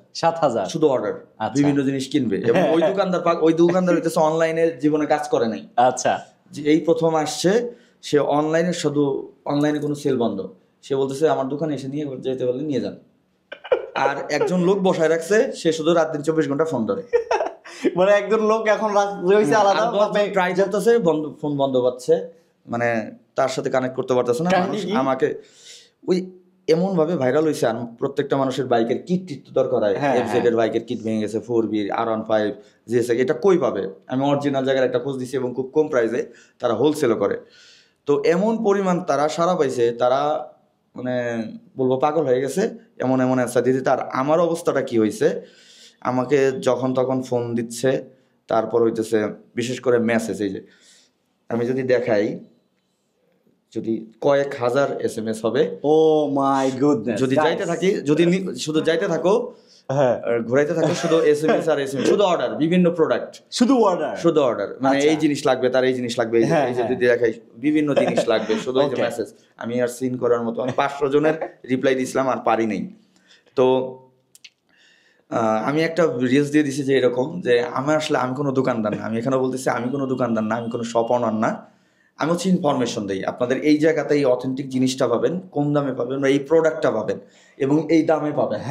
শুধু অর্ডার, বিভিন্ন জিনিস কিনবে। এবং ওই দোকানদার হইতেছে অনলাইনে জীবনে কাজ করে নাই। আচ্ছা, এই প্রথম আসছে সে অনলাইনে, শুধু অনলাইনে কোনো সেল বন্ধ। সে বলতেছে আমার দোকানে এসে নিয়ে যেতে বললে নিয়ে যান। আর একজন লোক বসায় রাখছে, সে শুধু রাত দিন 24 ঘন্টা ফোন ধরে। মানে একজন লোক এখন রয়েছে আলাদা, ট্রাই করতেছে, ফোন বন্ধ পাচ্ছে, মানে তার সাথে কানেক্ট করতে পারতেছে না। আমাকে ওই এমন ভাবে ভাইরাল হয়েছে, আর প্রত্যেকটা মানুষের বাইকের কিট দরকার হয়। এফজেড এর বাইকের কিট ভেঙে গেছে, 4B, R15, GSX, এটা কই পাবে? আমি অরিজিনাল জায়গায় একটা খোঁজ দিছি এবং খুব কম প্রাইসে তারা হোলসেলও করে। তো এমন পরিমাণ তারা সারা পাইছে, তারা মানে বলবো পাগল হয়ে গেছে, এমন অ্যান্সার দিতে। তার আমার অবস্থাটা কি হয়েছে, আমাকে যখন তখন ফোন দিচ্ছে, তারপর হইতেছে বিশেষ করে মেসেজ, এই যে আমি যদি দেখাই, যদি কয়েক হাজার SMS হবে। ও মাই গুডনেস! যদি যাইতে থাকি, যদি শুধু যাইতে থাকো, ঘুরাইতে থাকো, শুধু SMS আর SMS, শুধু অর্ডার, বিভিন্ন প্রোডাক্ট, শুধু অর্ডার, মানে এই জিনিস লাগবে, তার এই জিনিস লাগবে, এই যদি দেখাই বিভিন্ন জিনিস লাগবে, শুধু এই যে মেসেজ। আমি আর সিন করার মতো, আমি 500 জনের রিপ্লাই দিছিলাম, আর পারি নাই। তো আমি একটা রিলস দিয়ে দিছি যে এরকম, যে আমি কোনো দোকানদার না, আমি এখানে বলতেছি আমি কোনো দোকানদার না, আমি কোনো শপ অনার না, আমি হচ্ছে ইনফরমেশন দিই। আপনাদের এই জায়গাতে এই অথেন্টিক জিনিসটা পাবেন, কম দামে পাবেন, বা এই প্রোডাক্টটা পাবেন এবং এই দামে পাবেন।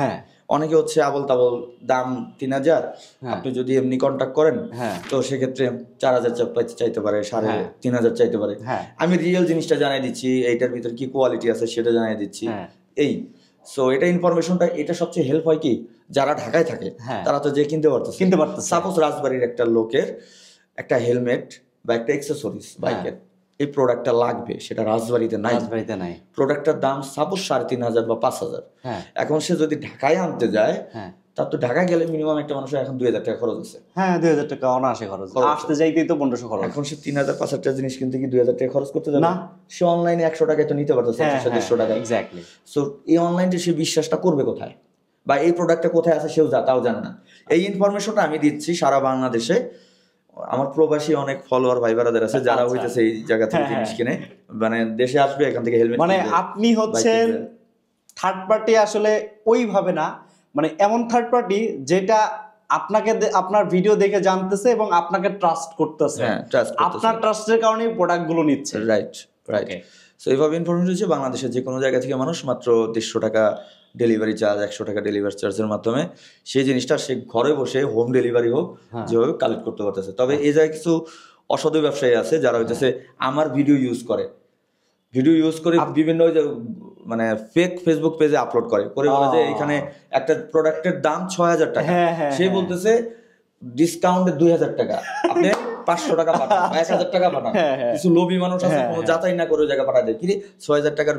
অনেকে হচ্ছে আবল তাবল দাম 3,000, আপনি যদি এমনি কন্ট্যাক্ট করেন তো সেক্ষেত্রে 4,000 চাইতে পারে, 3,500 চাইতে পারে। আমি রিয়েল জিনিসটা জানাই দিচ্ছি, এইটার ভিতরে কি কোয়ালিটি আছে সেটা জানাই দিচ্ছি। এই সো এটা ইনফরমেশনটা, এটা সবচেয়ে হেল্প হয় কি, যারা ঢাকায় থাকে তারা তো যে কিনতে পারতেছে। সাপোজ রাজবাড়ির একটা লোকের একটা হেলমেট বা একটা অ্যাক্সেসরিজ বাইকের, এই প্রোডাক্টটা লাগবে, সেটা রাজবাড়িতে নাই। প্রোডাক্টটার দাম সাপোজ 3,500 বা 5,000। এখন সে যদি ঢাকায় আনতে যায়, তার তো ঢাকা গেলে মিনিমাম একটা মানুষের এখন 2,000 টাকা খরচ আছে। হ্যাঁ, 2,000 টাকা অনায়াসে খরচ, আসতে যাইতেই তো 1500 খরচ। এখন সে 3,000 5,000 জিনিস কিনতে কি 2,000 টাকা খরচ করতে যাবে না, সে অনলাইনে 100 টাকায় তো নিতে পারতেছে, 100 টাকা। এক্স্যাক্টলি। সো এই অনলাইনে সে বিশ্বাসটা করবে কোথায়, বা এই প্রোডাক্টটা কোথায় আছে সেও তাও জানে না। এই ইনফরমেশনটা আমি দিচ্ছি সারা বাংলাদেশে। আমার প্রবাসী অনেক ফলোয়ার ভাই ব্রাদার আছে যারা হইতেছে এই জায়গা থেকে জিনিস কিনে, মানে দেশে আসবে এখান থেকে হেলমেট, মানে আপনি হচ্ছেন থার্ড পার্টি, আসলে ওইভাবে না, মানে এমন থার্ড পার্টি যেটা আপনাকে আপনার ভিডিও দেখে জানতেছে এবং আপনাকে ট্রাস্ট করতেছে, আপনার ট্রাস্টের কারণেই প্রোডাক্টগুলো নিচ্ছে। রাইট। সো এইভাবে ইনফরমেশন হচ্ছে বাংলাদেশের যে কোনো জায়গা থেকে মানুষ মাত্র 150 টাকা ডেলিভারি চার্জ, 100 টাকা ডেলিভারি চার্জের মাধ্যমে সেই জিনিসটা সে ঘরে বসে হোম ডেলিভারি হোক যেভাবে কালেক্ট করতে পারতেছে। তবে এই জায়গায় কিছু অসাধু ব্যবসায়ী আছে যারা হইতেছে আমার ভিডিও ইউজ করে বিভিন্ন মানে ফেক ফেসবুক পেজে আপলোড করে বলে যে এখানে একটা প্রোডাক্টের দাম 6,000 টাকা, সে বলতেছে ডিসকাউন্টে 2,000 টাকা, আপনি 500 টাকা পাঠান, 1,000 টাকা পাঠান। কিছু লোভী মানুষ আছে কোনো যাচাই না করে ওই জায়গা পাঠায় দেয়, কি রে 6,000 টাকার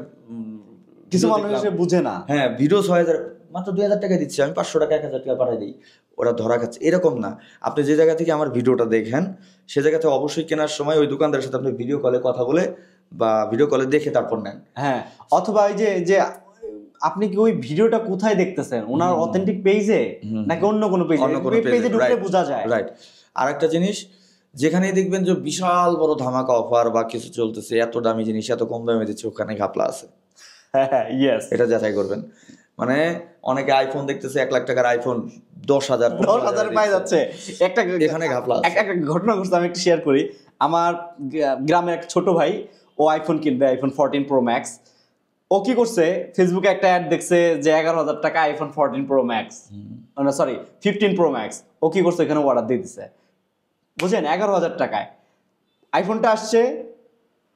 কিছু মানুষ বুঝে না, ভিডিও 6,000 মাত্র 2,000 টাকা দিচ্ছে, আমি 500 টাকা 1,000 টাকা পাঠাই দিই, ওরা ধরা খাচ্ছে। এরকম না, আপনি যে জায়গা থেকে আমার ভিডিওটা দেখেন সে জায়গা থেকে অবশ্যই কেনার সময় ওই দোকানদারের সাথে আপনি ভিডিও কলে কথা বলে বা ভিডিও কলে দেখে তারপর নেন। অথবা এই যে আপনি কি ওই ভিডিওটা কোথায় দেখতেছেন, ওনার অথেন্টিক পেজে নাকি অন্য কোনো পেজে ঢুকলে বোঝা যায়। রাইট। আর একটা জিনিস, যেখানেই দেখবেন যে বিশাল বড় ধামাকা অফার বা কিছু চলতেছে, এত দামি জিনিস এত কম দামে দিচ্ছে, ওখানে ঘাপলা আছে। এটা যাচাই করবেন। মানে অনেকে আইফোন দেখতেছে 1 লাখ টাকার আইফোন 10,000 পাই যাচ্ছে, এখানে ঘাপলা। একটা ঘটনা ঘটছে, আমি একটু শেয়ার করি। আমার গ্রামের এক ছোট ভাই, ও আইফোন কিনবে, আইফোন 14 প্রো ম্যাক্স। ও কি করছে, ফেসবুকে একটা অ্যাড দেখছে যে 11,000 টাকা iPhone 14 pro max, sorry 15 pro max. ও কি করছে, এখানে অর্ডার দিয়ে দিচ্ছে, বুঝলেন, 11,000 টাকায় আইফোনটা আসছে।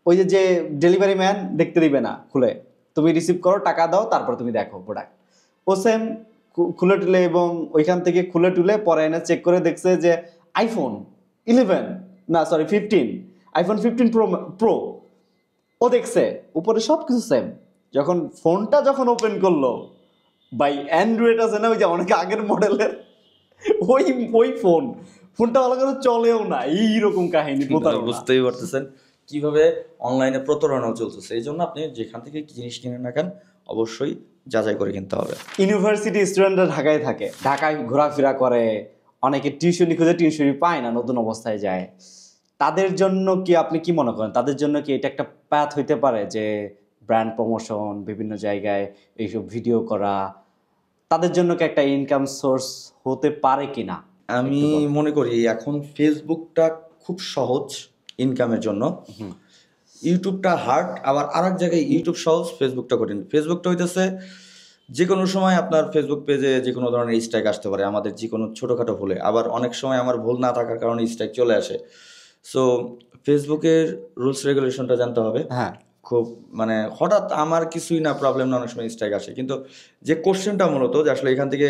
ওই যে ডেলিভারি ম্যান দেখতে দিবে না, খুলে তুমি রিসিভ করো, টাকা দাও, তারপর তুমি দেখো প্রোডাক্ট। ও সেম খুলে টুলে, এবং ওইখান থেকে খুলে টুলে পরে এনে চেক করে দেখছে যে আইফোন 11 না সরি 15, আইফোন 15 প্রো। ও দেখছে উপরে সব কিছু সেম। যখন ফোনটা ওপেন করলো, বাই অ্যান্ড্রয়েড আছে না, ওই যে অনেক আগের মডেলের, ওই ফোনটা ভালো করে চলেও না। এইরকম কাহিনী, বুঝতেই পারতেছেন কিভাবে অনলাইনে প্রতারণা চলতেছে। এই জন্য আপনি যেখান থেকে জিনিস কিনেন না কেন অবশ্যই যাচাই করে কিনতে হবে। ইউনিভার্সিটি স্টুডেন্টরা ঢাকায় থাকে, ঢাকায় ঘোরাফেরা করে, অনেকে টিউশনি খুঁজে টিউশনি পায় না, নতুন অবস্থায় যায়। তাদের জন্য কি আপনি কি মনে করেন, তাদের জন্য কি এটা একটা প্যাথ হইতে পারে যে ব্র্যান্ড প্রমোশন, বিভিন্ন জায়গায় এইসব ভিডিও করা, তাদের জন্য কি একটা ইনকাম সোর্স হতে পারে কিনা? আমি মনে করি এখন ফেসবুকটা খুব সহজ ইনকামের জন্য, ইউটিউবটা হার্ড। আবার আরেক জায়গায় ইউটিউব সহজ, ফেসবুকটা কঠিন। ফেসবুকটা হইতেছে যে কোনো সময় আপনার ফেসবুক পেজে যে কোনো ধরনের স্ট্রাইক আসতে পারে, আমাদের যে কোনো ছোটোখাটো ভুলে। আবার অনেক সময় আমার ভুল না থাকার কারণে স্ট্রাইক চলে আসে। সো ফেসবুকের রুলস রেগুলেশনটা জানতে হবে। খুব মানে হঠাৎ আমার কিছুই না প্রবলেম না, অনেক সময় স্ট্রাইক আসে। কিন্তু যে কোশ্চেনটা মূলত যে আসলে এখান থেকে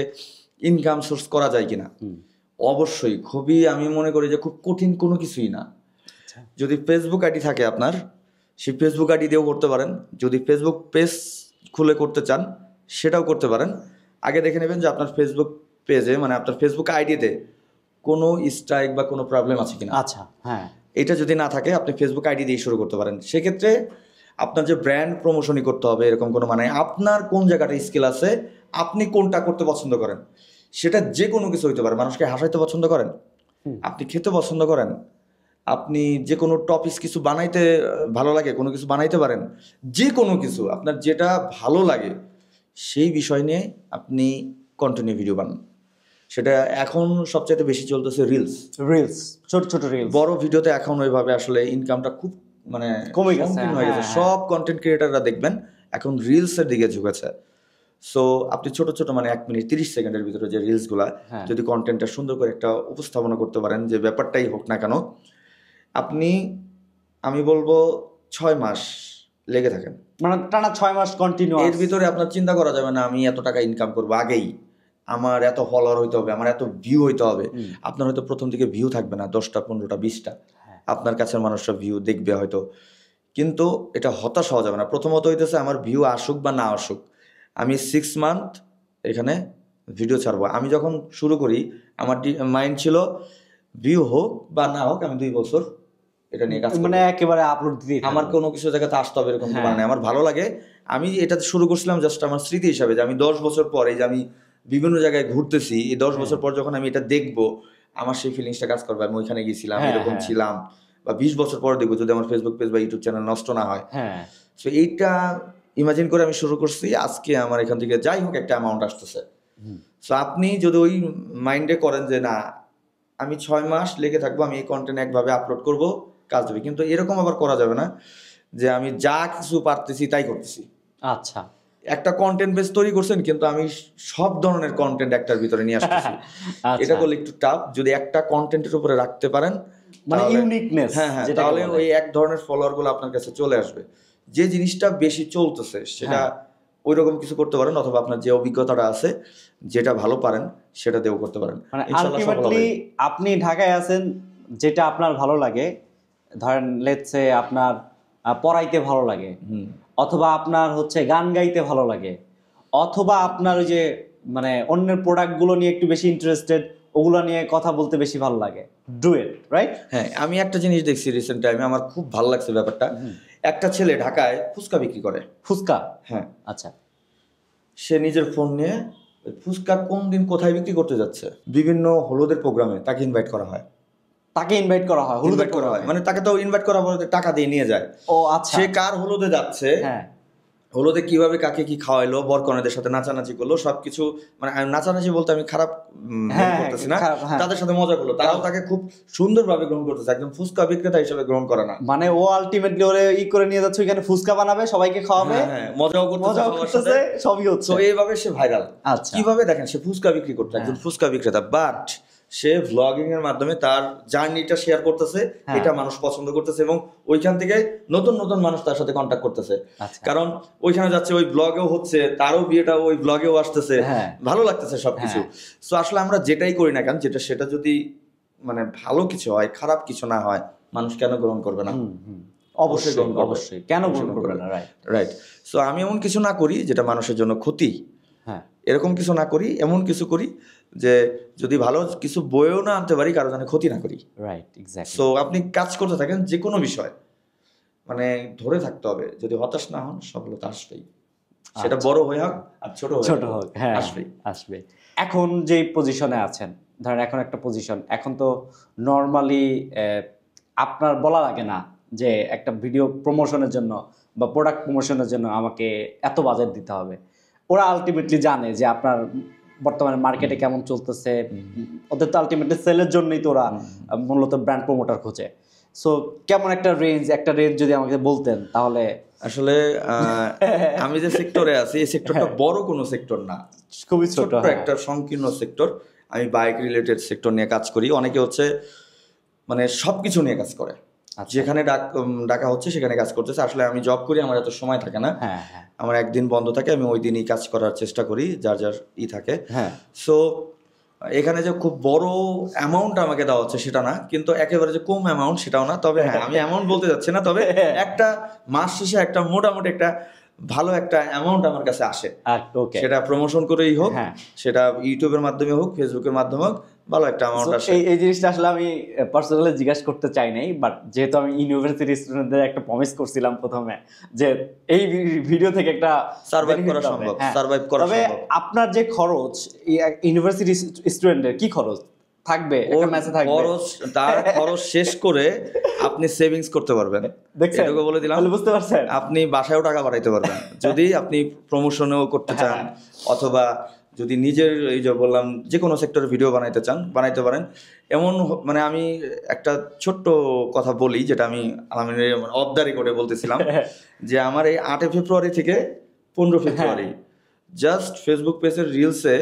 ইনকাম সোর্স করা যায় কিনা, অবশ্যই খুবই, আমি মনে করি যে খুব কঠিন কোনো কিছুই না। যদি ফেসবুক আইডি থাকে আপনার, সেই ফেসবুক আইডি দিয়েও করতে পারেন। যদি ফেসবুক পেজ খুলে করতে চান সেটাও করতে পারেন। আগে দেখে নেবেন যে আপনার ফেসবুক পেজে, মানে আপনার ফেসবুক আইডিতে কোনো স্ট্রাইক বা কোনো প্রবলেম আছে কিনা। এটা যদি না থাকে আপনি ফেসবুক আইডি দিয়ে শুরু করতে পারেন। সেক্ষেত্রে আপনার যে ব্র্যান্ড প্রমোশনই করতে হবে এরকম কোনো মানে, আপনার কোন জায়গাটা স্কিল আছে, আপনি কোনটা করতে পছন্দ করেন, সেটা যে কোনো কিছু হইতে পারে। মানুষকে হাসাইতে পছন্দ করেন, আপনি খেতে পছন্দ করেন, আপনি যে কোনো টপিক কিছু বানাইতে ভালো লাগে, কোনো কিছু বানাইতে পারেন, যে কোনো কিছু আপনার যেটা ভালো লাগে সেই বিষয় নিয়ে আপনি কন্টিনিউ ভিডিও বানান। সেটা এখন সবচাইতে বেশি চলতেছে রিলস, ছোট ছোট রিলস। বড় ভিডিওতে এখন ওইভাবে আসলে ইনকামটা খুব মানে কমে গেছে, হয়ে গেছে। সব কন্টেন্ট ক্রিয়েটাররা দেখবেন এখন রিলসের দিকে ঝুঁকেছে। সো আপনি ছোট ছোট মানে 1 মিনিট 30 সেকেন্ডের ভিতরে যে রিলসগুলা, যদি কন্টেন্টটা সুন্দর করে একটা উপস্থাপনা করতে পারেন, যে ব্যাপারটাই হোক না কেন, আপনি আমি বলবো 6 মাস লেগে থাকেন, মানে টানা 6 মাস কন্টিনিউ। এর ভিতরে আপনার চিন্তা করা যাবে না আমি এত টাকা ইনকাম করবো, আগেই আমার এত ফলোয়ার হইতে হবে, আমার এত ভিউ হইতে হবে। আপনার হয়তো প্রথম দিকে ভিউ থাকবে না, 10টা 15টা 20টা, আপনার কাছের মানুষরা ভিউ দেখবে হয়তো, কিন্তু এটা হতাশ হওয়া যাবে না। প্রথমত হইতেছে আমার ভিউ আসুক বা না আসুক, আমি 6 মান্থ এখানে ভিডিও ছাড়বো। আমি যখন শুরু করি আমার মাইন্ড ছিল ভিউ হোক বা না হোক আমি 2 বছর এটা নিয়ে কাজ মানে করবো, একেবারে আপলোড দিতে আমার কোনো কিছু জায়গাতে আসতে হবে এরকম হ্যাঁ। মানে আমার ভালো লাগে। আমি এটা শুরু করছিলাম জাস্ট আমার স্মৃতি হিসাবে, যে আমি 10 বছর পর এই যে আমি বিভিন্ন জায়গায় ঘুরতেছি, এই 10 বছর পর যখন আমি এটা দেখবো আমার সেই ফিলিংসটা কাজ করবে, আমি ওইখানে গেছিলাম হ্যাঁ, এরকম হ্যাঁ। ছিলাম, বা 20 বছর পর দেখবো যদি আমার ফেসবুক পেজ বা ইউটিউব চ্যানেল নষ্ট না হয়। হ্যাঁ সো এইটা ইমাজিন করে আমি শুরু করছি। আজকে আমার এখান থেকে যাই হোক একটা অ্যামাউন্ট আসতেছে। সো আপনি যদি ওই মাইন্ডে করেন যে না আমি 6 মাস লেগে থাকবো, আমি এই কন্টেন্ট একভাবে আপলোড করব, কাজ দেবে, কিন্তু এরকম আবার করা যাবে না যে আমি যা কিছু পারতেছি তাই করতেছি। আচ্ছা একটা কন্টেন্ট বেস তৈরি করছেন কিন্তু আমি সব ধরনের কন্টেন্ট একটার ভিতরে নিয়ে আসতেছি, আচ্ছা। এটা করলে একটু টাফ। যদি একটা কন্টেন্টের উপরে রাখতে পারেন মানে তাহলে- ইউনিকনেস, হ্যাঁ হ্যাঁ, তাহলে ওই এক ধরনের ফলোয়ার গুলো আপনার কাছে চলে আসবে। যে জিনিসটা বেশি চলতেছে সেটা ওই রকম কিছু করতে পারেন, অথবা আপনার যে অভিজ্ঞতাটা আছে যেটা ভালো পারেন সেটা দিয়েও করতে পারেন। মানে ইনশাআল্লাহ সফল আলটিমেটলি হবেন। আপনি ঢাকায় আছেন, যেটা আপনার ভালো লাগে, ধরেন লেটস সে আপনার পড়াইতে ভালো লাগে, অথবা আপনার হচ্ছে গান গাইতে ভালো লাগে, অথবা আপনার ওই যে মানে অন্যের প্রোডাক্টগুলো নিয়ে একটু বেশি ইন্টারেস্টেড, ওগুলো নিয়ে কথা বলতে বেশি ভালো লাগে, ডু ইট রাইট। হ্যাঁ, আমি একটা জিনিস দেখছি রিসেন্ট টাইমে, আমার খুব ভালো লাগছে ব্যাপারটা। একটা ছেলে ঢাকায় ফুচকা বিক্রি করে। ফুচকা? হ্যাঁ, আচ্ছা। সে নিজের ফোন নিয়ে ওই ফুচকা কোন দিন কোথায় বিক্রি করতে যাচ্ছে, বিভিন্ন হলুদের প্রোগ্রামে তাকে ইনভাইট করা হয়। তাকে ইনভাইট করা হয়? হলুদের ইনভাইট করা হয় মানে তাকে তো ইনভাইট করা বলতে টাকা দিয়ে নিয়ে যায়। ও আচ্ছা। সে কার হলুদে যাচ্ছে, হ্যাঁ হলুদে কিভাবে কাকে কি খাওয়াইলো, বরকনেদের সাথে নাচানাচি করলো, সবকিছু মানে আমি নাচানাচি বলতে আমি খারাপ হ্যাঁ, করতেছি না, খারাপ, হ্যাঁ। তাদের সাথে মজা করলো, তারাও তাকে খুব সুন্দরভাবে গ্রহণ করতেছে, একদম ফুচকা বিক্রেতা হিসেবে গ্রহণ করে না। মানে ও আলটিমেটলি ওরে ই করে নিয়ে যাচ্ছে, ওইখানে ফুচকা বানাবে, সবাইকে খাওয়াবে, হ্যাঁ, হ্যাঁ, মজাও করতেছে মজাও সবার করতেছে, সাথে। সবই হচ্ছে। তো এইভাবে সে ভাইরাল। আচ্ছা। কিভাবে দেখেন, সে ফুচকা বিক্রি করতে, একজন ফুচকা বিক্রেতা, বাট সে ভ্লগিং এর মাধ্যমে তার জার্নিটা শেয়ার করতেছে, এটা মানুষ পছন্দ করতেছে, এবং ওইখান থেকে নতুন নতুন মানুষ তার সাথে কন্ট্যাক্ট করতেছে। আচ্ছা। কারণ ওইখানে যাচ্ছে, ওই ব্লগেও হচ্ছে, তারও বিয়েটা ওই ব্লগেও আসতেছে, হ্যাঁ। ভালো লাগতেছে সবকিছু। সো আসলে আমরা যেটাই করি না কেন, সেটা যদি মানে ভালো কিছু হয়, খারাপ কিছু না হয়, মানুষ কেন গ্রহণ করবে না? অবশ্যই গ্রহণ করবে। অবশ্যই, কেন গ্রহণ করবে না? Right right. সো আমি এমন কিছু না করি যেটা মানুষের জন্য ক্ষতি, হ্যাঁ এরকম কিছু না করি, এমন কিছু করি যে যদি ভালো কিছু বয়েও না আনতে পারি, কারো যেন ক্ষতি না করি। Right exactly. সো আপনি কাজ করতে থাকেন যে কোনো বিষয়, মানে ধরে থাকতে হবে, যদি হতাশ না হন সফলতা আসবেই, সেটা বড় হয়ে হোক আর ছোট হোক, হ্যাঁ আসবেই। আসবে। এখন যে পজিশনে আছেন, ধরেন এখন একটা পজিশন, এখন তো নর্মালি আপনার বলা লাগে না যে একটা ভিডিও প্রমোশনের জন্য বা প্রোডাক্ট প্রমোশনের জন্য আমাকে এত বাজেট দিতে হবে। ওরা আলটিমেটলি জানে যে আপনার বর্তমানে মার্কেটে কেমন চলতেছে, ওদের তো আলটিমেটলি সেলের জন্যই তো ওরা মূলত ব্র্যান্ড প্রমোটার খোঁজে। সো কেমন একটা রেঞ্জ যদি আমাকে বলতেন তাহলে। আসলে আমি যে সেক্টরে আছি, এই সেক্টরটা বড় কোনো সেক্টর না, খুবই ছোট্ট একটা সংকীর্ণ সেক্টর। আমি বাইক রিলেটেড সেক্টর নিয়ে কাজ করি। অনেকে হচ্ছে মানে সবকিছু নিয়ে কাজ করে, যেখানে ডাকা হচ্ছে সেখানে কাজ করতেছে। আসলে আমি জব করি, আমার এত সময় থাকে না, আমার একদিন বন্ধ থাকে, আমি ওই দিনই কাজ করার চেষ্টা করি, যার যার থাকে। সো এখানে যে খুব বড় অ্যামাউন্ট আমাকে দেওয়া হচ্ছে সেটা না, কিন্তু একেবারে যে কম অ্যামাউন্ট সেটাও না। তবে হ্যাঁ, আমি অ্যামাউন্ট বলতে যাচ্ছি না, তবে একটা মাস শেষে একটা মোটামুটি একটা ভালো একটা অ্যামাউন্ট আমার কাছে আসে, সেটা প্রমোশন করেই হোক, সেটা ইউটিউবের মাধ্যমে হোক, ফেসবুকের মাধ্যমে হোক, ভালো একটা অ্যামাউন্ট আসে। এই জিনিসটা আসলে আমি পার্সোনালি জিজ্ঞাসা করতে চাই নাই, বাট যেহেতু আমি ইউনিভার্সিটি স্টুডেন্টদের একটা প্রমিস করছিলাম প্রথমে যে এই ভিডিও থেকে একটা সার্ভাইভ করা সম্ভব, সার্ভাইভ করা সম্ভব। তবে আপনার যে খরচ, ইউনিভার্সিটি স্টুডেন্টের কি খরচ থাকবে? একটা মেসে থাকবে তার খরচ শেষ করে আপনি সেভিংস করতে পারবেন, এটুকু বলে দিলাম। বুঝতে পারছেন? আপনি বাসায়ও টাকা বাড়াইতে পারবেন যদি আপনি প্রমোশনেও করতে চান, অথবা যদি নিজের এই যে বললাম যে কোনো সেক্টরে ভিডিও বানাইতে চান, বানাইতে পারেন। এমন মানে আমি একটা ছোট্ট কথা বলি, যেটা আমি অফ দ্য রেকর্ডে বলতেছিলাম, যে আমার এই 8 ফেব্রুয়ারি থেকে 15 ফেব্রুয়ারি জাস্ট ফেসবুক পেজের রিলসে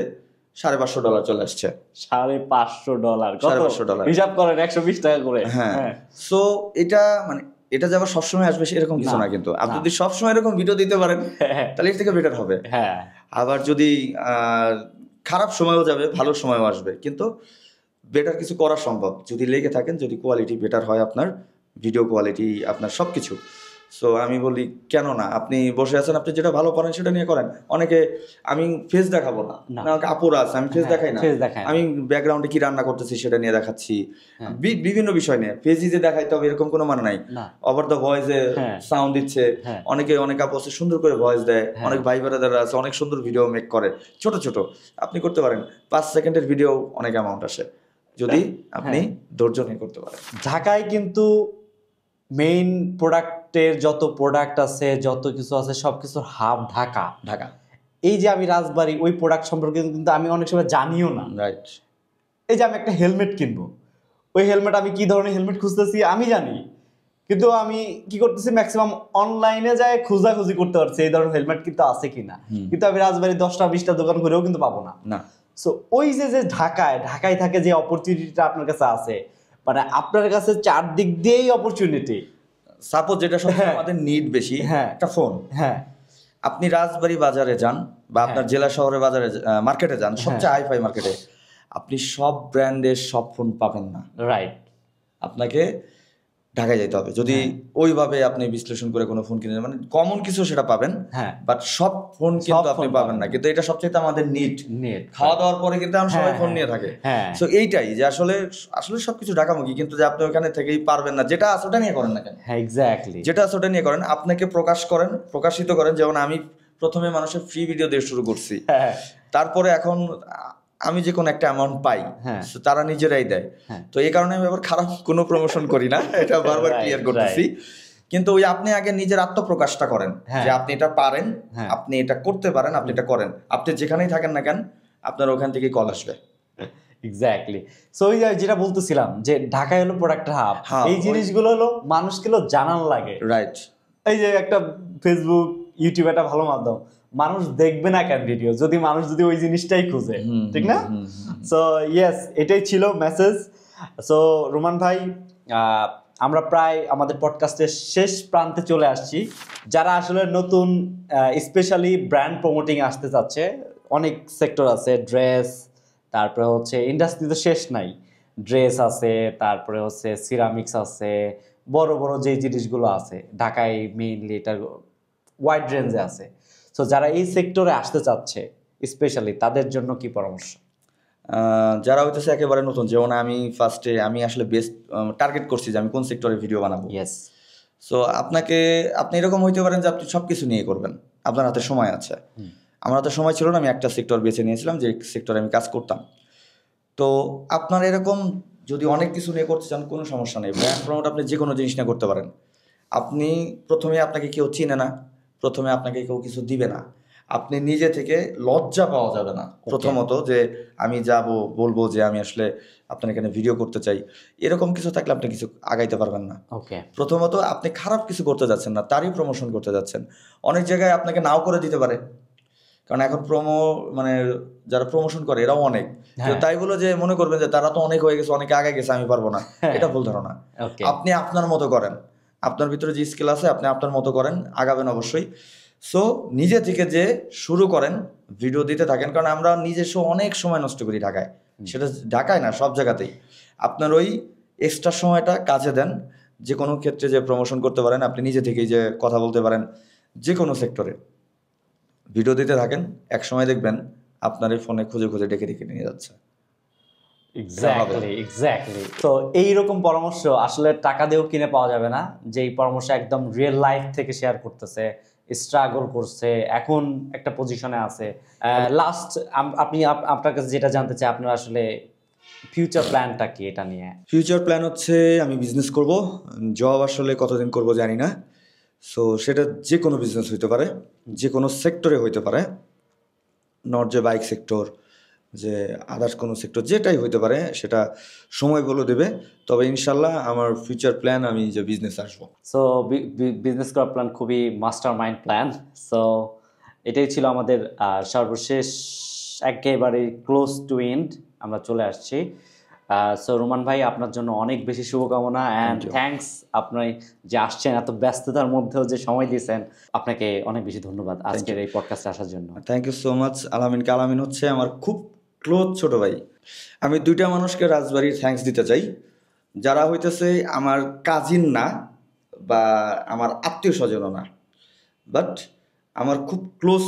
$550 চলে আসছে। $550? $550 হিসাব করেন, 120 টাকা করে। হ্যাঁ। সো এটা মানে এটা যে আবার সবসময় আসবে এরকম কিছু না, কিন্তু আপনি যদি সবসময় এরকম ভিডিও দিতে পারেন তাহলে এর থেকে বেটার হবে। আবার যদি খারাপ সময়ও যাবে, ভালো সময়ও আসবে, কিন্তু বেটার কিছু করা সম্ভব যদি লেগে থাকেন, যদি কোয়ালিটি বেটার হয়, আপনার ভিডিও কোয়ালিটি, আপনার সব কিছু। সো আমি বলি কেন না, আপনি বসে আছেন, আপনি যেটা ভালো পারেন সেটা নিয়ে করেন। অনেকে, আমি ফেস দেখাবো না, না। না আপুরা আছে, আমি ফেস দেখাই না, ফেস দেখায় না। আমি ব্যাকগ্রাউন্ডে কি রান্না করতেছি সেটা নিয়ে দেখাচ্ছি, হ্যাঁ। বিভিন্ন বিষয় নিয়ে। ফেসই যে দেখাইতে হবে এরকম কোনো মানে নাই। না। ওভার দ্য ভয়েসে হ্যাঁ। সাউন্ড দিচ্ছে, হ্যাঁ। অনেক আপু আছে সুন্দর করে ভয়েস দেয়, হ্যাঁ। অনেক ভাই বোনেরা আছে অনেক সুন্দর ভিডিও মেক করে, ছোট ছোট আপনি করতে পারেন। 5 সেকেন্ডের ভিডিও অনেক অ্যামাউন্ট আসে যদি আপনি ধৈর্য নিয়ে করতে পারেন। ঢাকায় কিন্তু মেইন প্রোডাক্টের যত প্রোডাক্ট আছে, যত কিছু আছে, সব কিছুর হাব ঢাকা। ঢাকা, এই যে আমি রাজবাড়ী ওই প্রোডাক্ট সম্পর্কে কিন্তু আমি অনেক সময় জানিও না। রাইট। এই যে আমি একটা হেলমেট কিনবো, ওই হেলমেট আমি কি ধরনের হেলমেট খুঁজতেছি আমি জানি, কিন্তু আমি কি করতেছি ম্যাক্সিমাম অনলাইনে যায় খোঁজাখুঁজি করতে পারছি এই ধরনের হেলমেট কিন্তু আছে কিনা, কিন্তু আমি রাজবাড়ী 10টা 20টা দোকান ঘুরেও কিন্তু পাবো না। না। সো ওই যে ঢাকায় থাকে যে অপরচুনিটিটা আপনার কাছে আছে, মানে আপনার কাছে চারদিক দিয়েই অপরচুনিটি। সাপোজ যেটা সবচেয়ে আমাদের নিড বেশি, একটা ফোন। হ্যাঁ, আপনি রাজবাড়ী বাজারে যান বা আপনার জেলা শহরের বাজারে মার্কেটে যান, সবচেয়ে হাইফাই মার্কেটে, আপনি সব ব্র্যান্ডের সব ফোন পাবেন না। রাইট। আপনাকে ঢাকায় যেতে হবে যদি ওইভাবে আপনি বিশ্লেষণ করে কোনো ফোন কিনে, মানে কমন কিছু সেটা পাবেন, বাট সব ফোন কিন্তু আপনি পাবেন না। কিন্তু এটা সবচেয়ে আমাদের নিড। খাওয়া দাওয়ার পরে কিন্তু আমরা সবাই ফোন নিয়ে থাকে। সো এইটাই যে আসলে সবকিছু ঢাকামুখী, কিন্তু যে আপনি ওখানে থেকেই পারবেন না, যেটা আছে ওটা নিয়ে করেন না কেন। হ্যাঁ, এক্স্যাক্টলি, যেটা আছে ওটা নিয়ে করেন, আপনাকে প্রকাশিত করেন। যেমন আমি প্রথমে মানুষের ফ্রি ভিডিও দিয়ে শুরু করছি, তারপরে এখন আমি যে কোনো একটা অ্যামাউন্ট পাই, তারা নিজেরাই দেয়। তো এই কারণে আমি আবার খারাপ কোনো প্রমোশন করি না, এটা বারবার ক্লিয়ার করতেছি। কিন্তু ওই আপনি আগে নিজের আত্মপ্রকাশটা করেন যে আপনি এটা পারেন, আপনি এটা করতে পারেন, আপনি এটা করেন। আপনি যেখানেই থাকেন না কেন, আপনার ওখান থেকে কল আসবে। এক্স্যাক্টলি। সো ওই যেটা বলতেছিলাম যে ঢাকায় হলো প্রোডাক্ট হাব, এই জিনিসগুলো হলো মানুষকে জানান লাগে। রাইট। এই যে একটা ফেসবুক, ইউটিউব একটা ভালো মাধ্যম, মানুষ দেখবে না কেন ভিডিও যদি মানুষ যদি ওই জিনিসটাই খুঁজে, ঠিক না? সো ইয়েস, এটাই ছিল মেসেজ। সো রোমান ভাই, আমরা প্রায় আমাদের পডকাস্টের শেষ প্রান্তে চলে আসছি। যারা আসলে নতুন স্পেশালি ব্র্যান্ড প্রমোটিং আসতে চাচ্ছে, অনেক সেক্টর আছে, ড্রেস, তারপরে হচ্ছে ইন্ডাস্ট্রি তো শেষ নাই, ড্রেস আছে, তারপরে হচ্ছে সিরামিক্স আছে, বড় বড় যেই জিনিসগুলো আছে ঢাকায় মেইনলি এটা ওয়াইড রেঞ্জে আছে। সো যারা এই সেক্টরে আসতে চাচ্ছে স্পেশালি, তাদের জন্য কি পরামর্শ? যারা হইতেছে একেবারে নতুন, যেমন আমি ফার্স্টে আমি আসলে বেস্ট টার্গেট করছি যে আমি কোন সেক্টরে ভিডিও বানাবো। ইয়েস। সো আপনি এরকম হইতে পারেন যে আপনি সব কিছু নিয়ে করবেন, আপনার হাতে সময় আছে। আমার হাতে সময় ছিল না, আমি একটা সেক্টর বেছে নিয়েছিলাম যে সেক্টরে আমি কাজ করতাম। তো আপনার এরকম যদি অনেক কিছু নিয়ে করতে চান, কোনো সমস্যা নেই, ব্র্যান্ড প্রমোট আপনি যে কোনো জিনিস নিয়ে করতে পারেন। আপনি প্রথমে আপনাকে কেউ চিনে না, প্রথমে আপনাকে কেউ কিছু দিবে না, আপনি নিজে থেকে লজ্জা পাওয়া যাবে না প্রথমত, যে আমি যাব বলবো যে আমি আসলে আপনার এখানে ভিডিও করতে চাই, এরকম কিছু থাকলে আপনি কিছু আগাইতে পারবেন না। প্রথমত আপনি খারাপ কিছু করতে যাচ্ছেন না, তারই প্রমোশন করতে যাচ্ছেন। অনেক জায়গায় আপনাকে নাও করে দিতে পারে, কারণ এখন মানে যারা প্রমোশন করে এরাও অনেক, তাই বলে যে মনে করবেন যে তারা তো অনেক হয়ে গেছে, অনেকে আগে গেছে, আমি পারবো না, এটা ভুল ধারণা। আপনি আপনার মতো করেন, আপনার ভিতরে যে স্কিল আছে আপনি আপনার মতো করেন, আগাবেন অবশ্যই। সো নিজে থেকে যে শুরু করেন, ভিডিও দিতে থাকেন, কারণ আমরা নিজস্ব অনেক সময় নষ্ট করি ঢাকায়, সেটা ঢাকায় না সব জায়গাতেই। আপনার ওই এক্সট্রা সময়টা কাজে দেন, যে কোনো ক্ষেত্রে যে প্রমোশন করতে পারেন, আপনি নিজে থেকেই যে কথা বলতে পারেন, যে কোনো সেক্টরে ভিডিও দিতে থাকেন, এক সময় দেখবেন আপনার এই ফোনে খুঁজে খুঁজে ডেকে ডেকে নিয়ে যাচ্ছে। এক্স্যাক্টলি। তো এইরকম পরামর্শ আসলে টাকা দিয়েও কিনে পাওয়া যাবে না, যে এই পরামর্শ একদম রিয়েল লাইফ থেকে শেয়ার করতেছে, স্ট্রাগল করছে, এখন একটা পজিশনে আছে। লাস্ট আপনি আপনার কাছে যেটা জানতে চাই, আপনার আসলে ফিউচার প্ল্যানটা কি এটা নিয়ে? ফিউচার প্ল্যান হচ্ছে আমি বিজনেস করব। জব আসলে কতদিন করব জানি না। সো সেটা যে কোনো বিজনেস হইতে পারে, যে কোনো সেক্টরে হইতে পারে, নট যে বাইক সেক্টর, যে আদার্স কোনো সেক্টর, যেটাই হইতে পারে, সেটা সময় বলে দেবে। তবে ইনশাল্লাহ আমার ফিউচার প্ল্যান আমি যে বিজনেস আসবো। সো বিজনেস করার প্ল্যান খুবই মাস্টার মাইন্ড প্ল্যান। সো এটাই ছিল আমাদের সর্বশেষ, একেবারে ক্লোজ টু এন্ড আমরা চলে আসছি। সো রোমান ভাই, আপনার জন্য অনেক বেশি শুভকামনা অ্যান্ড থ্যাঙ্কস। আপনি যে আসছেন, এত ব্যস্ততার মধ্যেও যে সময় দিয়েছেন, আপনাকে অনেক বেশি ধন্যবাদ আজকের এই পডকাস্টে আসার জন্য। Thank you so much. Alamin হচ্ছে আমার খুব ক্লোজ ছোট ভাই। আমি দুইটা মানুষকে রাজবাড়ির থ্যাঙ্কস দিতে চাই, যারা হইতেছে আমার কাজিন না, বা আমার আত্মীয় স্বজনও না, বাট আমার খুব ক্লোজ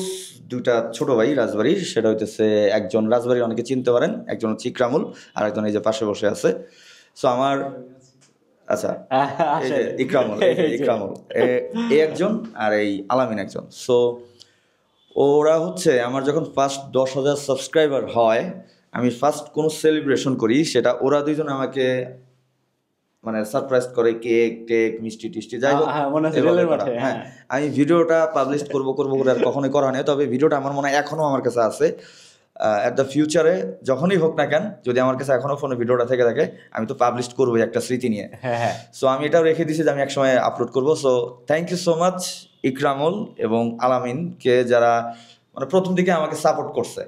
দুইটা ছোট ভাই রাজবাড়ির, সেটা হইতেছে একজন রাজবাড়ির অনেকে চিনতে পারেন, একজন হচ্ছে ইকরামুল, আর একজন এই যে পাশে বসে আছে। সো আমার আচ্ছা এই যে আসলে ইকরামুল, এই যে এই যে ইকরামুল এই একজন, আর এই আলামিন একজন। সো ওরা হচ্ছে আমার যখন ফার্স্ট 10,000 সাবস্ক্রাইবার হয়, আমি ফার্স্ট কোনো সেলিব্রেশন করি, সেটা ওরা দুইজন আমাকে মানে সারপ্রাইজ করে, কেক টেক মিষ্টি টিষ্টি যাই হোক হ্যাঁ মনে আছে এভাবে রেলের করা। মাঠে, হ্যাঁ, হ্যাঁ। আমি ভিডিওটা পাবলিশ করবো করে আর কখনোই করা নেই, তবে ভিডিওটা আমার মনে হয় এখনও আমার কাছে আছে। অ্যাট দ্য ফিউচারে যখনই হোক না কেন, যদি আমার কাছে এখনও ফোনে ভিডিওটা থেকে থাকে, আমি তো পাবলিশ করবোই একটা স্মৃতি নিয়ে। হ্যাঁ হ্যাঁ সো আমি এটাও রেখে দিয়েছি যে আমি একসময় আপলোড করবো। So thank you so much Ikramul এবং আলামিনকে, যারা মানে প্রথম দিকে আমাকে সাপোর্ট করছে।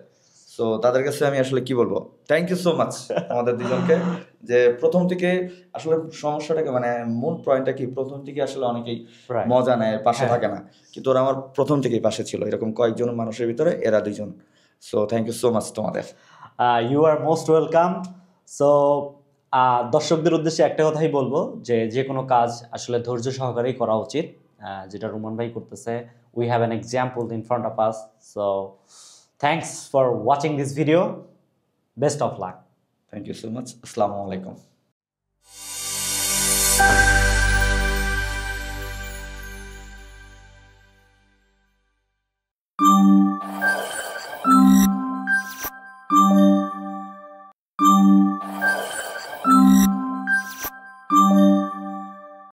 সো তাদের কাছে আমি আসলে কি বলবো, থ্যাংক ইউ সো মাচ আমাদের দুজনকে, যে প্রথম থেকে আসলে সমস্যাটাকে মানে মূল পয়েন্টটা কি, প্রথম থেকে আসলে অনেকেই Right. মজা নেয়, পাশে হ্যাঁ। থাকে না, কিন্তু ওরা আমার প্রথম থেকেই পাশে ছিল, এরকম কয়েকজন মানুষের ভিতরে এরা দুইজন। So thank you so much তোমাদের। You are most welcome. So দর্শকদের উদ্দেশ্যে একটা কথাই বলবো, যে যে কোনো কাজ আসলে ধৈর্য সহকারেই করা উচিত, যেটা রোমান ভাই করতেছে। We have an example in front of us. So thanks for watching this video, best of luck. Thank you so much, আসসালামু আলাইকুম।